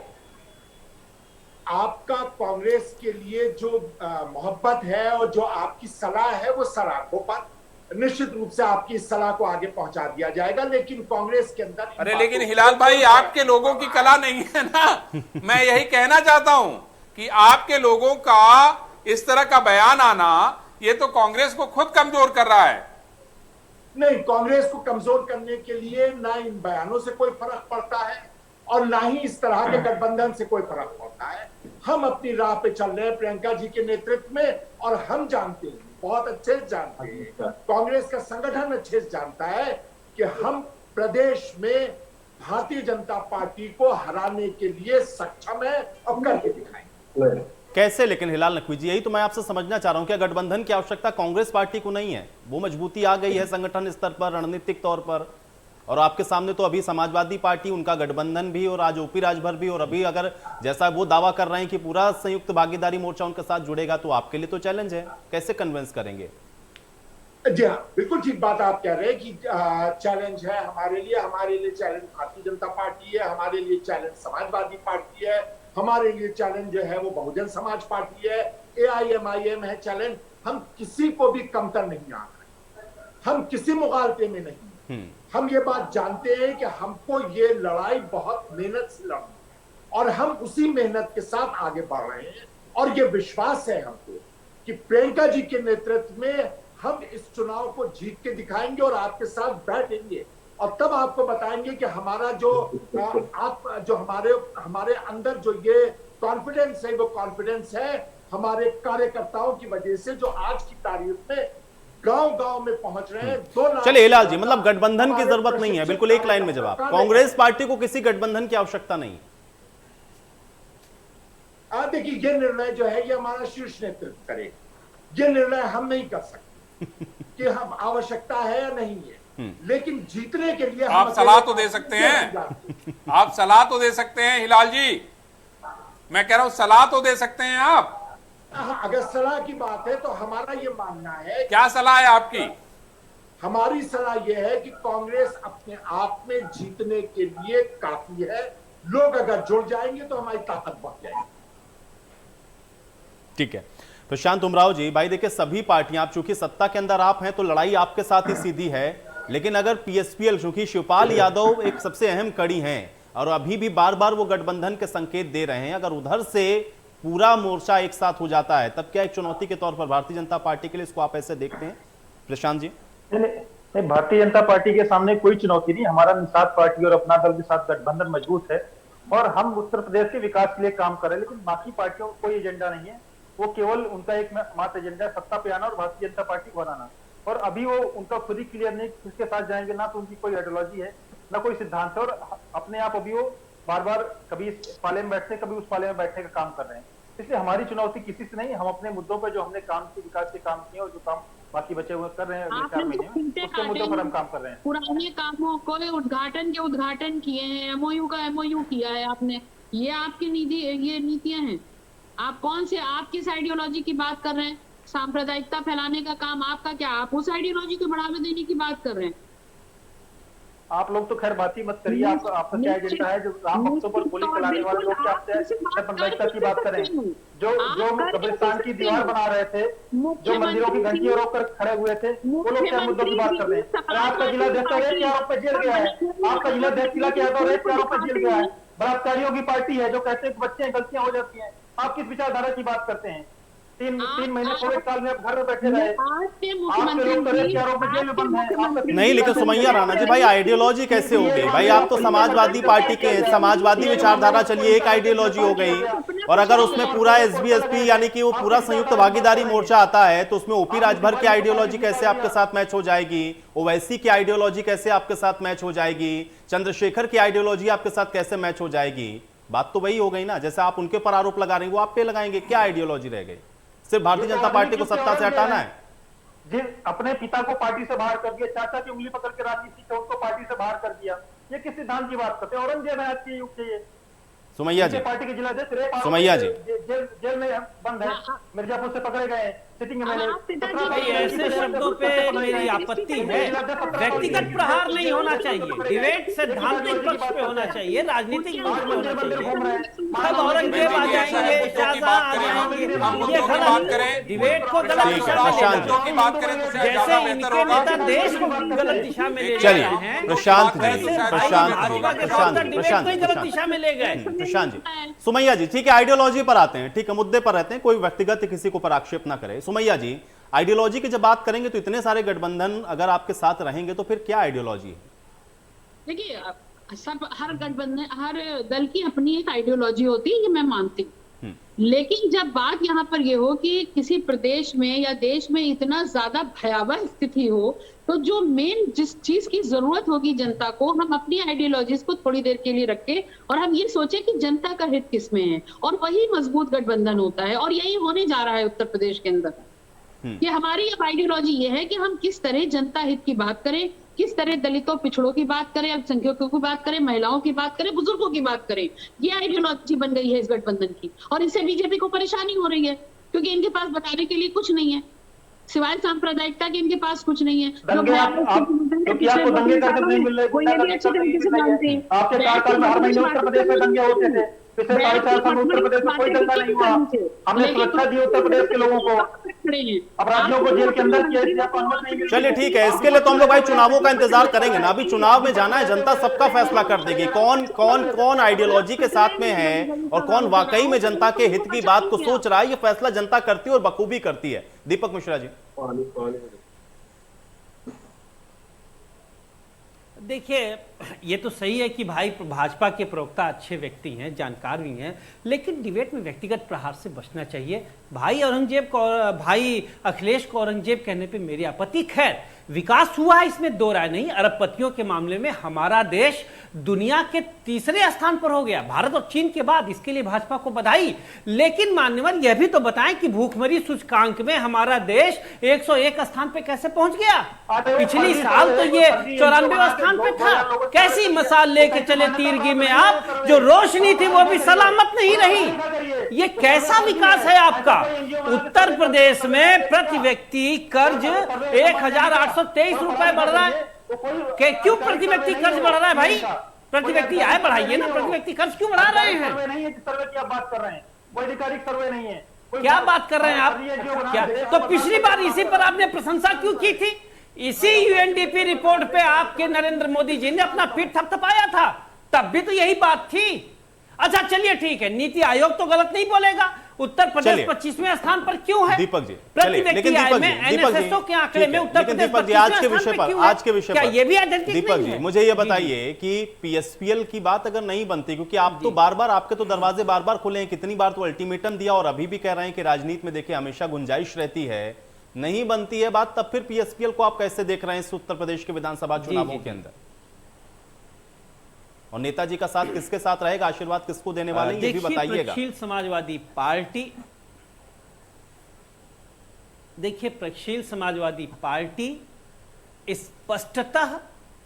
आपका कांग्रेस के लिए जो मोहब्बत है और जो आपकी सलाह है वो सलाखों पर, निश्चित रूप से आपकी इस सलाह को आगे पहुंचा दिया जाएगा। लेकिन कांग्रेस के अंदर, अरे लेकिन हिलाल भाई, आपके लोगों की कला नहीं है ना। मैं यही कहना चाहता हूं कि आपके लोगों का इस तरह का बयान आना, ये तो कांग्रेस को खुद कमजोर कर रहा है। नहीं, कांग्रेस को कमजोर करने के लिए ना इन बयानों से कोई फर्क पड़ता है और ना ही इस तरह के गठबंधन से कोई फर्क पड़ता है। हम अपनी राह पे चल रहे हैं प्रियंका जी के नेतृत्व में, और हम जानते हैं, बहुत अच्छे से जानते हैं, कांग्रेस का संगठन अच्छे से जानता है कि हम प्रदेश में भारतीय जनता पार्टी को हराने के लिए सक्षम है और करके दिखाएंगे। कैसे? लेकिन हिलाल नकवी जी, यही तो मैं आपसे समझना चाह रहा हूं, क्या गठबंधन की आवश्यकता कांग्रेस पार्टी को नहीं है? वो मजबूती आ गई है संगठन स्तर पर, रणनीतिक तौर पर, और आपके सामने तो अभी समाजवादी पार्टी, उनका गठबंधन भी, और आज ओपी राजभर भी, और अभी अगर जैसा वो दावा कर रहे हैं कि पूरा संयुक्त भागीदारी मोर्चा उनके साथ जुड़ेगा, तो आपके लिए तो चैलेंज है। कैसे कन्विंस करेंगे? जी हाँ, बिल्कुल ठीक बात आप कह रहे हैं कि चैलेंज है हमारे लिए चैलेंज भारतीय जनता पार्टी है, हमारे लिए चैलेंज समाजवादी पार्टी है, हमारे लिए चैलेंज जो है वो बहुजन समाज पार्टी है, AIMIM है चैलेंज। हम किसी को भी कमतर नहीं आ रहे, हम किसी मुगालते में नहीं। हम ये बात जानते हैं कि हमको ये लड़ाई बहुत मेहनत से लड़नी है और हम उसी मेहनत के साथ आगे बढ़ रहे हैं, और ये विश्वास है हमको कि प्रियंका जी के नेतृत्व में हम इस चुनाव को जीत के दिखाएंगे और आपके साथ बैठेंगे और तब आपको बताएंगे कि हमारा जो हमारे अंदर जो ये कॉन्फिडेंस है, वो कॉन्फिडेंस है हमारे कार्यकर्ताओं की वजह से, जो आज की तारीख में गांव-गांव में पहुंच रहे हैं। 2 लाख चलिए हिलाल जी, मतलब गठबंधन की जरूरत नहीं है, बिल्कुल एक लाइन में जवाब। कांग्रेस पार्टी को किसी गठबंधन की आवश्यकता नहीं। देखिए, ये निर्णय जो है ये हमारा शीर्ष नेतृत्व करेगा। ये निर्णय हम नहीं कर सकते कि हम आवश्यकता है या नहीं है, लेकिन जीतने के लिए आप सलाह तो दे सकते हैं, आप सलाह तो दे सकते हैं हिलाल जी, मैं कह रहा हूं सलाह तो दे सकते हैं आप। अगर सलाह की बात है तो हमारा ये मानना है। क्या सलाह है आपकी? हमारी सलाह यह है कि कांग्रेस अपने आप में जीतने के लिए काफी है। लोग अगर जुड़ जाएंगे तो हमारी ताकत बढ़ जाएगी। ठीक है प्रशांत उमराव जी, भाई देखिए सभी पार्टियां, आप चूंकि सत्ता के अंदर आप हैं तो लड़ाई आपके साथ ही सीधी है, लेकिन अगर पीएसपीएल, चूंकि शिवपाल यादव एक सबसे अहम कड़ी हैं और अभी भी बार बार वो गठबंधन के संकेत दे रहे हैं, अगर उधर से पूरा मोर्चा एक साथ हो जाता है तब क्या एक चुनौती के तौर पर भारतीय जनता पार्टी के लिए इसको आप ऐसे देखते हैं प्रशांत जी? नहीं, भारतीय जनता पार्टी के सामने कोई चुनौती नहीं। हमारा निषाद पार्टी और अपना दल के साथ गठबंधन मजबूत है और हम उत्तर प्रदेश के विकास के लिए काम कर रहे हैं, लेकिन बाकी पार्टियों का कोई एजेंडा नहीं है। वो केवल उनका एक मात्र एजेंडा है सत्ता पे आना और भारतीय जनता पार्टी को बनाना, और अभी वो उनका खुद ही क्लियर नहीं किसके साथ जाएंगे, ना तो उनकी कोई आइडियोलॉजी है ना कोई सिद्धांत है, और अपने आप अभी वो बार बार कभी इस पाले में बैठते कभी उस पाले में बैठने का काम कर रहे हैं। इसलिए हमारी चुनौती किसी से नहीं, हम अपने मुद्दों पर जो हमने काम किए, विकास के काम किए और जो काम बाकी बचे हुए कर रहे हैं अगले 4 महीने में, उसके मुद्दों पर हम काम कर रहे हैं। पुराने कामों को उद्घाटन किए हैं, एमओयू का एमओयू किया है आपने, ये आपकी नीतियां हैं। आप कौन से, आप किस आइडियोलॉजी की बात कर रहे हैं? सांप्रदायिकता फैलाने का काम आपका क्या? आप उस आइडियोलॉजी को बढ़ावा देने की बात कर रहे हैं। आप लोग तो खैर बात ही मत करिए, आपका क्या एजेंडा है? जो राम भक्तों पर गोली चलाने वाले लोग क्या सांप्रदायिकता की बात करें? जो कब्रिस्तान की दीवार बना रहे थे, जो मंदिरों की घंटियां रोक कर खड़े हुए थे, वो लोग क्या मुद्दों की बात कर रहे हैं? आपका जिला अध्यक्ष रेप के आरोप पर जेल गया है, आपका जिला अध्यक्ष जिला के आरोप पर जेल गया है। बलात्कारियों की पार्टी है जो कहते हैं बच्चे गलतियां हो जाती हैं। आप किस विचारधारा की बात करते हैं? 3 महीने कोविड काल में आप घर में बैठे रहे, आपके लोग तो रेप के आरोप में जेल में बंद हैं। नहीं, लेकिन सुमैया राणा जी, भाई आइडियोलॉजी कैसे हो गई? भाई आप तो समाजवादी पार्टी के हैं, समाजवादी विचारधारा चलिए एक आइडियोलॉजी हो गई, और अगर उसमें पूरा एसबीएसपी यानी कि वो पूरा संयुक्त भागीदारी मोर्चा आता है तो उसमें ओपी राजभर की आइडियोलॉजी कैसे आपके साथ मैच हो जाएगी? ओवैसी की आइडियोलॉजी कैसे आपके साथ मैच हो जाएगी? चंद्रशेखर की आइडियोलॉजी आपके साथ कैसे मैच हो जाएगी? बात तो वही हो गई ना, जैसे आप उनके पर आरोप लगा रहे हैं वो आप पे लगाएंगे। क्या आइडियोलॉजी रह गई? सिर्फ भारतीय जनता पार्टी को सत्ता से हटाना है? जिन अपने पिता को पार्टी से बाहर कर दिया, चाचा की उंगली पकड़ के राजनीति से उनको पार्टी से बाहर कर दिया, ये किस सिद्धांत की बात करते हैं? औरंगजेब है आज के युग के ये। सुमैया जी, पार्टी के जिलाध्यक्ष सुमैया जी, जेल में बंद है, मिर्जापुर से पकड़े गए, सिटिंग में ऐसे शब्दों पे मेरी आपत्ति है। व्यक्तिगत प्रहार नहीं होना चाहिए, डिबेट सैद्धांतिक पक्ष पे होना चाहिए, राजनीतिक पक्ष पे होना चाहिए। अब औरंगजेब आ जाएंगे, शाहजहां आ जाएंगे, ये गलत, डिबेट को गलत दिशा में ले बात करें तो जैसे इनके नेता देश को गलत दिशा में ले चलिए रहे हैं, प्रशांत जी, गलत दिशा में ले गए। प्रशांत जी, सुमैया जी, ठीक है आइडियोलॉजी पर आते हैं, ठीक है मुद्दे पर रहते हैं, कोई व्यक्तिगत किसी को पर आक्षेप ना करे। सुमैया जी, आइडियोलॉजी की जब बात करेंगे तो इतने सारे गठबंधन अगर आपके साथ रहेंगे तो फिर क्या आइडियोलॉजी है? देखिए, सब हर गठबंधन, हर दल की अपनी एक आइडियोलॉजी होती है, ये मैं मानती हूँ, लेकिन जब बात यहाँ पर ये हो कि किसी प्रदेश में या देश में इतना ज्यादा भयावह स्थिति हो, तो जो मेन जिस चीज की जरूरत होगी जनता को, हम अपनी आइडियोलॉजीज को थोड़ी देर के लिए रखें और हम ये सोचें कि जनता का हित किस में है, और वही मजबूत गठबंधन होता है। और यही होने जा रहा है उत्तर प्रदेश के अंदर कि हमारी अब आइडियोलॉजी ये है कि हम किस तरह जनता हित की बात करें, किस तरह दलितों पिछड़ों की बात करें, अल्पसंख्यकों की बात करें, महिलाओं की बात करें, बुजुर्गों की बात करें। ये आइडियोलॉजी बन गई है इस गठबंधन की, और इससे बीजेपी को परेशानी हो रही है क्योंकि इनके पास बताने के लिए कुछ नहीं है, सिवाय सांप्रदायिकता के इनके पास कुछ नहीं है। दंगे आपको दंगे करके नहीं मिल रहे, आपके कार्यकाल में हर महीने उत्तर प्रदेश में दंगे होते थे, पिछले 4.5 साल में उत्तर प्रदेश में कोई दंगा नहीं हुआ। हमने सुरक्षा दी उत्तर प्रदेश के लोगों को, अपराधियों को जेल के अंदर किया। चलिए ठीक है, इसके लिए तो हम लोग भाई चुनावों का इंतजार करेंगे ना, अभी चुनाव में जाना है, जनता सबका फैसला कर देगी कौन आइडियोलॉजी के साथ में है और कौन वाकई में जनता के हित की बात को सोच रहा है। ये फैसला जनता करती है और बखूबी करती है। दीपक मिश्रा जी, देखिए, ये तो सही है कि भाई भाजपा के प्रवक्ता अच्छे व्यक्ति हैं, जानकार भी हैं, लेकिन डिबेट में व्यक्तिगत प्रहार से बचना चाहिए। भाई औरंगजेब को, भाई अखिलेश को औरंगजेब कहने पे मेरी आपत्ति। खैर, विकास हुआ है, इसमें दो राय नहीं। अरबपतियों के मामले में हमारा देश दुनिया के तीसरे स्थान पर हो गया, भारत और चीन के बाद। इसके लिए भाजपा को बधाई। लेकिन मान्यवर यह भी तो बताएं कि भूखमरी सूचकांक में हमारा देश 101 स्थान पे कैसे पहुंच गया? पिछली साल तो ये 94वें स्थान पे था। कैसी मसाल लेके चले तीरगी में आप, जो रोशनी थी वो भी सलामत नहीं रही। ये कैसा विकास है आपका? उत्तर प्रदेश में प्रति व्यक्ति कर्ज 1823 रुपए बढ़ रहा है। क्यों प्रति व्यक्ति कर्ज बढ़ रहा है भाई? प्रति व्यक्ति आय बढ़ाइए ना, प्रति व्यक्ति कर्ज क्यों बढ़ा रहे हैं? नहीं है, सर्वे की आप बात कर रहे हैं, कोई आधिकारिक सर्वे नहीं है। क्या बात कर रहे हैं आप? क्या तो पिछली बार इसी पर आपने प्रशंसा क्यों की थी? इसी यूएनडीपी रिपोर्ट पे आपके नरेंद्र मोदी जी ने अपना पीठ थपथपाया था, तब भी तो यही बात थी। अच्छा चलिए ठीक है, नीति आयोग तो गलत नहीं बोलेगा। उत्तर प्रदेश 25वें स्थान पर क्यों है? दीपक जी, प्रति व्यक्ति आय में एनएसएसओ के आंकड़े में उत्तर प्रदेश दीपक जी, आज के विषय पर क्या ये भी आइडेंटिटी दीपक नहीं जी है? मुझे ये बताइए कि पीएसपीएल की बात अगर नहीं बनती, क्योंकि आप तो बार बार, आपके तो दरवाजे बार बार खुले हैं, कितनी बार तो अल्टीमेटम दिया और अभी भी कह रहे हैं कि राजनीति में देखिए हमेशा गुंजाइश रहती है, नहीं बनती है बात, तब फिर पीएसपीएल को आप कैसे देख रहे हैं इस उत्तर प्रदेश के विधानसभा चुनावों के अंदर? और नेताजी का साथ किसके साथ रहेगा, आशीर्वाद किसको देने वाले हैं, ये भी बताइएगा। प्रगतिशील समाजवादी पार्टी, देखिए प्रगतिशील समाजवादी पार्टी स्पष्टतः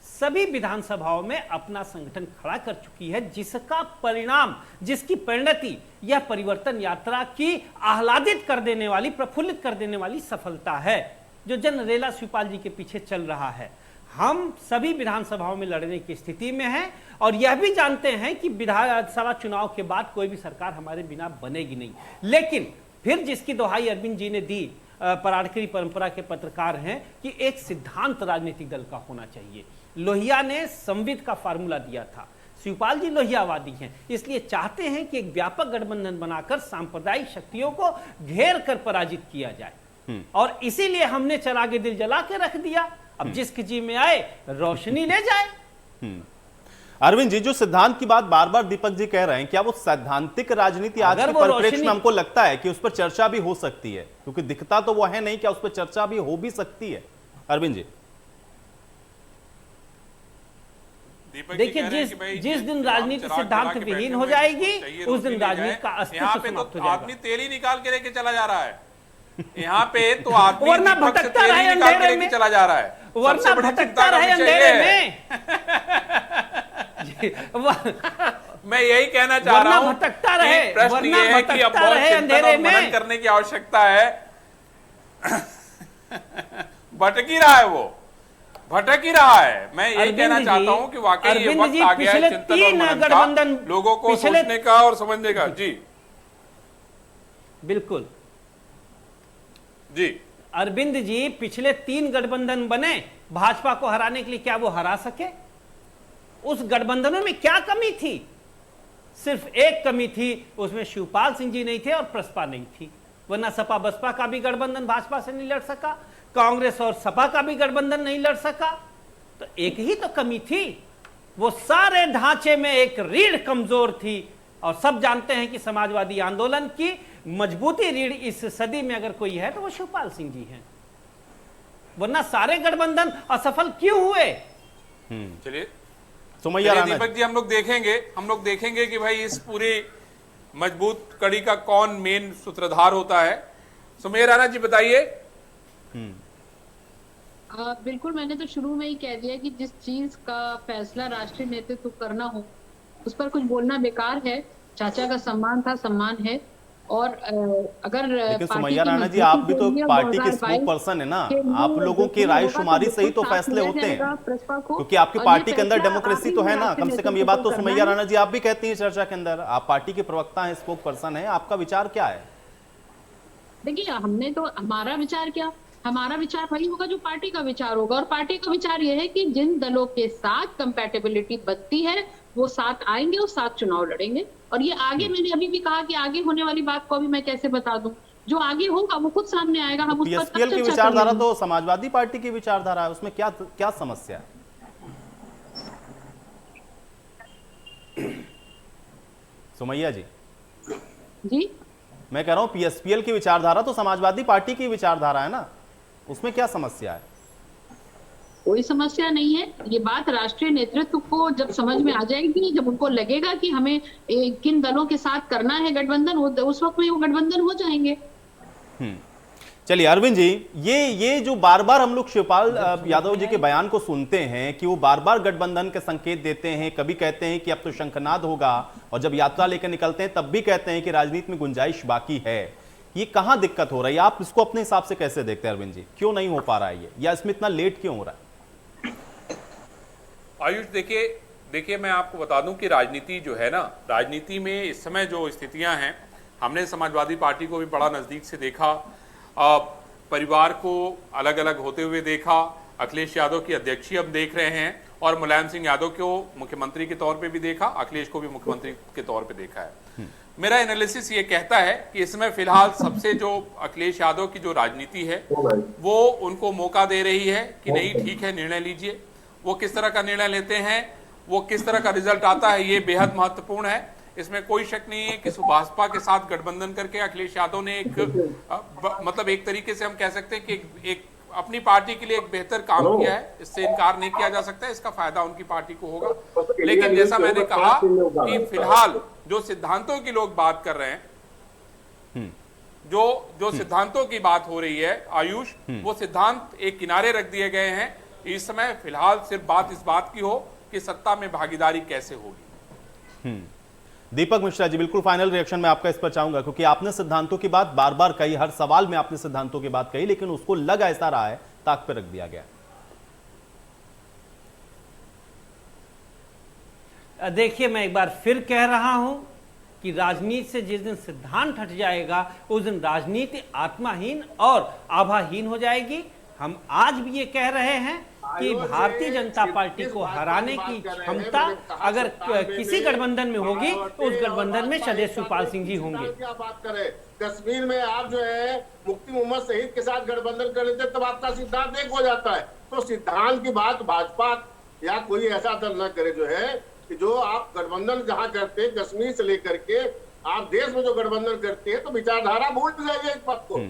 सभी विधानसभाओं में अपना संगठन खड़ा कर चुकी है, जिसका परिणाम, जिसकी परिणति यह परिवर्तन यात्रा की आह्लादित कर देने वाली, प्रफुल्लित कर देने वाली सफलता है जो जन रेला शिवपाल जी के पीछे चल रहा है। हम सभी विधानसभाओं में लड़ने की स्थिति में हैं और यह भी जानते हैं कि विधानसभा चुनाव के बाद कोई भी सरकार हमारे बिना बनेगी नहीं। लेकिन फिर जिसकी दोहाई अरविंद जी ने दी, पराड़करी परंपरा के पत्रकार हैं, कि एक सिद्धांत राजनीतिक दल का होना चाहिए। लोहिया ने संविद का फार्मूला दिया था, शिवपाल जी लोहियावादी हैं, इसलिए चाहते हैं कि एक व्यापक गठबंधन बनाकर सांप्रदायिक शक्तियों को घेर कर पराजित किया जाए। और इसीलिए हमने चरागे दिल जला के रख दिया, अब जिसकी जी में आए रोशनी ले जाए। अरविंद जी, जो सिद्धांत की बात बार बार दीपक जी कह रहे हैं, क्या वो सैद्धांतिक राजनीति आज के परिप्रेक्ष्य में हमको लगता है कि उस पर चर्चा भी हो सकती है? क्योंकि दिखता तो वो है नहीं, क्या उस पर चर्चा भी हो भी सकती है? अरविंद जी देखिए, जिस दिन राजनीति सिद्धांत विहीन हो जाएगी उस दिन राजनीति का अस्तित्व समाप्त हो जाएगा। आदमी तेल ही निकाल के लेके चला जा रहा है यहाँ पे, तो आदमी वरना भटकता रहे अंधेरे में चला जा रहा है, वरना भटकता रहे अंधेरे में। मैं यही कहना चाह रहा हूं, भटकता रहे, प्रश्न ये है कि अब बहुत चिंतन और मनन करने की आवश्यकता है। भटक ही रहा है, वो भटक ही रहा है। मैं यही कहना चाहता हूं कि वाकई ये वक्त आ गया है चिंतन और मनन का, लोगों को सोचने का और समझने का। जी बिल्कुल जी, अरविंद जी, पिछले 3 गठबंधन बने भाजपा को हराने के लिए, क्या वो हरा सके? उस गठबंधनों में क्या कमी थी? सिर्फ एक कमी थी, उसमें शिवपाल सिंह जी नहीं थे और प्रसपा नहीं थी, वरना सपा बसपा का भी गठबंधन भाजपा से नहीं लड़ सका, कांग्रेस और सपा का भी गठबंधन नहीं लड़ सका। तो एक ही तो कमी थी, वो सारे ढांचे में एक रीढ़ कमजोर थी। और सब जानते हैं कि समाजवादी आंदोलन की मजबूती रीढ़ इस सदी में अगर कोई है तो वो शिवपाल सिंह जी हैं, वरना सारे गठबंधन असफल क्यों हुए? चलिए सुमैया राणा दीपक जी, हम लोग देखेंगे कि भाई इस पूरी मजबूत कड़ी का कौन मेन सूत्रधार होता है। सुमैया राणा जी बताइए। बिल्कुल, मैंने तो शुरू में ही कह दिया कि जिस चीज का फैसला राष्ट्रीय नेतृत्व करना हो उस पर कुछ बोलना बेकार है। चाचा का सम्मान था, सम्मान है। और अगर लेकिन सुमैया राणा जी, आप भी तो पार्टी के स्पोक पर्सन है ना, आप लोगों की रायशुमारी से ही तो फैसले होते हैं, क्योंकि आपकी पार्टी के अंदर डेमोक्रेसी तो है ना, कम से कम ये बात तो सुमैया राणा जी आप भी कहती हैं चर्चा के अंदर, आप पार्टी के प्रवक्ता हैं, स्पोक पर्सन है, आपका विचार क्या है? देखिए, हमने तो हमारा विचार क्या, हमारा विचार वही होगा जो पार्टी का विचार होगा। और पार्टी का विचार यह है कि जिन दलों के साथ कंपैटिबिलिटी बनती है वो साथ आएंगे और साथ चुनाव लड़ेंगे। और ये आगे, मैंने अभी भी कहा कि आगे होने वाली बात को अभी मैं कैसे बता दूं, जो आगे होगा वो खुद सामने आएगा। हम उस पर पीएसपीएल की विचारधारा तो समाजवादी पार्टी की विचारधारा है, उसमें क्या समस्या है? सुमैया जी मैं कह रहा हूं पीएसपीएल की विचारधारा तो समाजवादी पार्टी की विचारधारा है ना, उसमें क्या समस्या है? कोई समस्या नहीं है। ये बात राष्ट्रीय नेतृत्व को जब समझ में आ जाएगी, जब उनको लगेगा कि हमें किन दलों के साथ करना है गठबंधन, उस वक्त में वो गठबंधन हो जाएंगे। चलिए अरविंद जी, ये जो बार बार हम लोग शिवपाल यादव जी के बयान को सुनते हैं कि वो बार बार गठबंधन के संकेत देते हैं, कभी कहते हैं कि अब तो शंखनाद होगा, और जब यात्रा लेकर निकलते हैं तब भी कहते हैं कि राजनीति में गुंजाइश बाकी है। ये कहां दिक्कत हो रही है? आप इसको अपने हिसाब से कैसे देखते हैं अरविंद जी? क्यों नहीं हो पा रहा है ये, या इसमें इतना लेट क्यों हो रहा है? आयुष, देखिए मैं आपको बता दूं कि राजनीति जो है ना, राजनीति में इस समय जो स्थितियां हैं, हमने समाजवादी पार्टी को भी बड़ा नजदीक से देखा, परिवार को अलग अलग होते हुए देखा, अखिलेश यादव की अध्यक्षीय हम देख रहे हैं, और मुलायम सिंह यादव को मुख्यमंत्री के तौर पे भी देखा, अखिलेश को भी मुख्यमंत्री के तौर पे देखा है। मेरा एनालिसिस ये कहता है कि इसमें फिलहाल सबसे जो अखिलेश यादव की जो राजनीति है वो उनको मौका दे रही है कि नहीं ठीक है, निर्णय लीजिए। वो किस तरह का निर्णय लेते हैं, वो किस तरह का रिजल्ट आता है, ये बेहद महत्वपूर्ण है। इसमें कोई शक नहीं है कि भाजपा के साथ गठबंधन करके अखिलेश यादव ने मतलब एक तरीके से हम कह सकते हैं कि एक अपनी पार्टी के लिए एक बेहतर काम किया है, इससे इनकार नहीं किया जा सकता है, इसका फायदा उनकी पार्टी को होगा। लेकिन जैसा मैंने कहा कि फिलहाल जो सिद्धांतों की लोग बात कर रहे हैं, जो सिद्धांतों की बात हो रही है आयुष, वो सिद्धांत एक किनारे रख दिए गए हैं। इस समय फिलहाल सिर्फ बात इस बात की हो कि सत्ता में भागीदारी कैसे होगी। दीपक मिश्रा जी, बिल्कुल फाइनल रिएक्शन मैं आपका इस पर चाहूंगा, क्योंकि आपने सिद्धांतों की बात बार बार कही, हर सवाल में आपने सिद्धांतों की बात कही, लेकिन उसको लग ऐसा रहा है ताक पे रख दिया गया। देखिए, मैं एक बार फिर कह रहा हूं कि राजनीति से जिस दिन सिद्धांत हट जाएगा उस दिन राजनीति आत्माहीन और आभाहीन हो जाएगी। हम आज भी ये कह रहे हैं कि भारतीय जनता पार्टी को हराने की क्षमता अगर किसी गठबंधन में होगी तो उस गठबंधन में सदैव शिवपाल सिंह जी होंगे। क्या बात करें, कश्मीर में आप जो है मुफ्ती मोहम्मद शहीद के साथ गठबंधन कर लेते तब आपका सिद्धांत एक हो जाता है। तो सिद्धांत की बात भाजपा या कोई ऐसा दल न करे जो है कि जो आप गठबंधन जहां करते हैं कश्मीर से लेकर के आप देश में जो गठबंधन करते हैं, तो विचारधारा भूल जाइए इस बात को।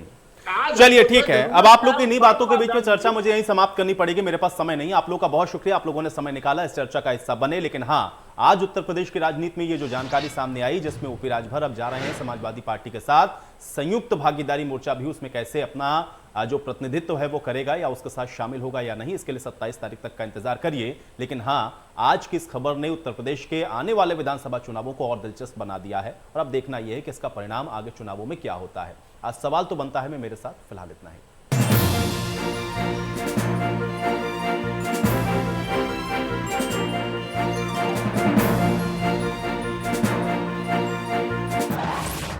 चलिए ठीक है, अब आप लोग की इन्हीं बातों के बीच में चर्चा मुझे यहीं समाप्त करनी पड़ेगी, मेरे पास समय नहीं। आप लोगों का बहुत शुक्रिया, आप लोगों ने समय निकाला, इस चर्चा का हिस्सा बने। लेकिन हाँ, आज उत्तर प्रदेश की राजनीति में ये जो जानकारी सामने आई, जिसमें ओपी राजभर अब जा रहे हैं समाजवादी पार्टी के साथ, संयुक्त भागीदारी मोर्चा भी उसमें कैसे अपना जो प्रतिनिधित्व है वो करेगा या उसके साथ शामिल होगा या नहीं, इसके लिए 27 तारीख तक का इंतजार करिए। लेकिन हाँ, आज की इस खबर ने उत्तर प्रदेश के आने वाले विधानसभा चुनावों को और दिलचस्प बना दिया है, और अब देखना यह है कि इसका परिणाम आगे चुनावों में क्या होता है। आज सवाल तो बनता है, मैं मेरे साथ फिलहाल इतना ही।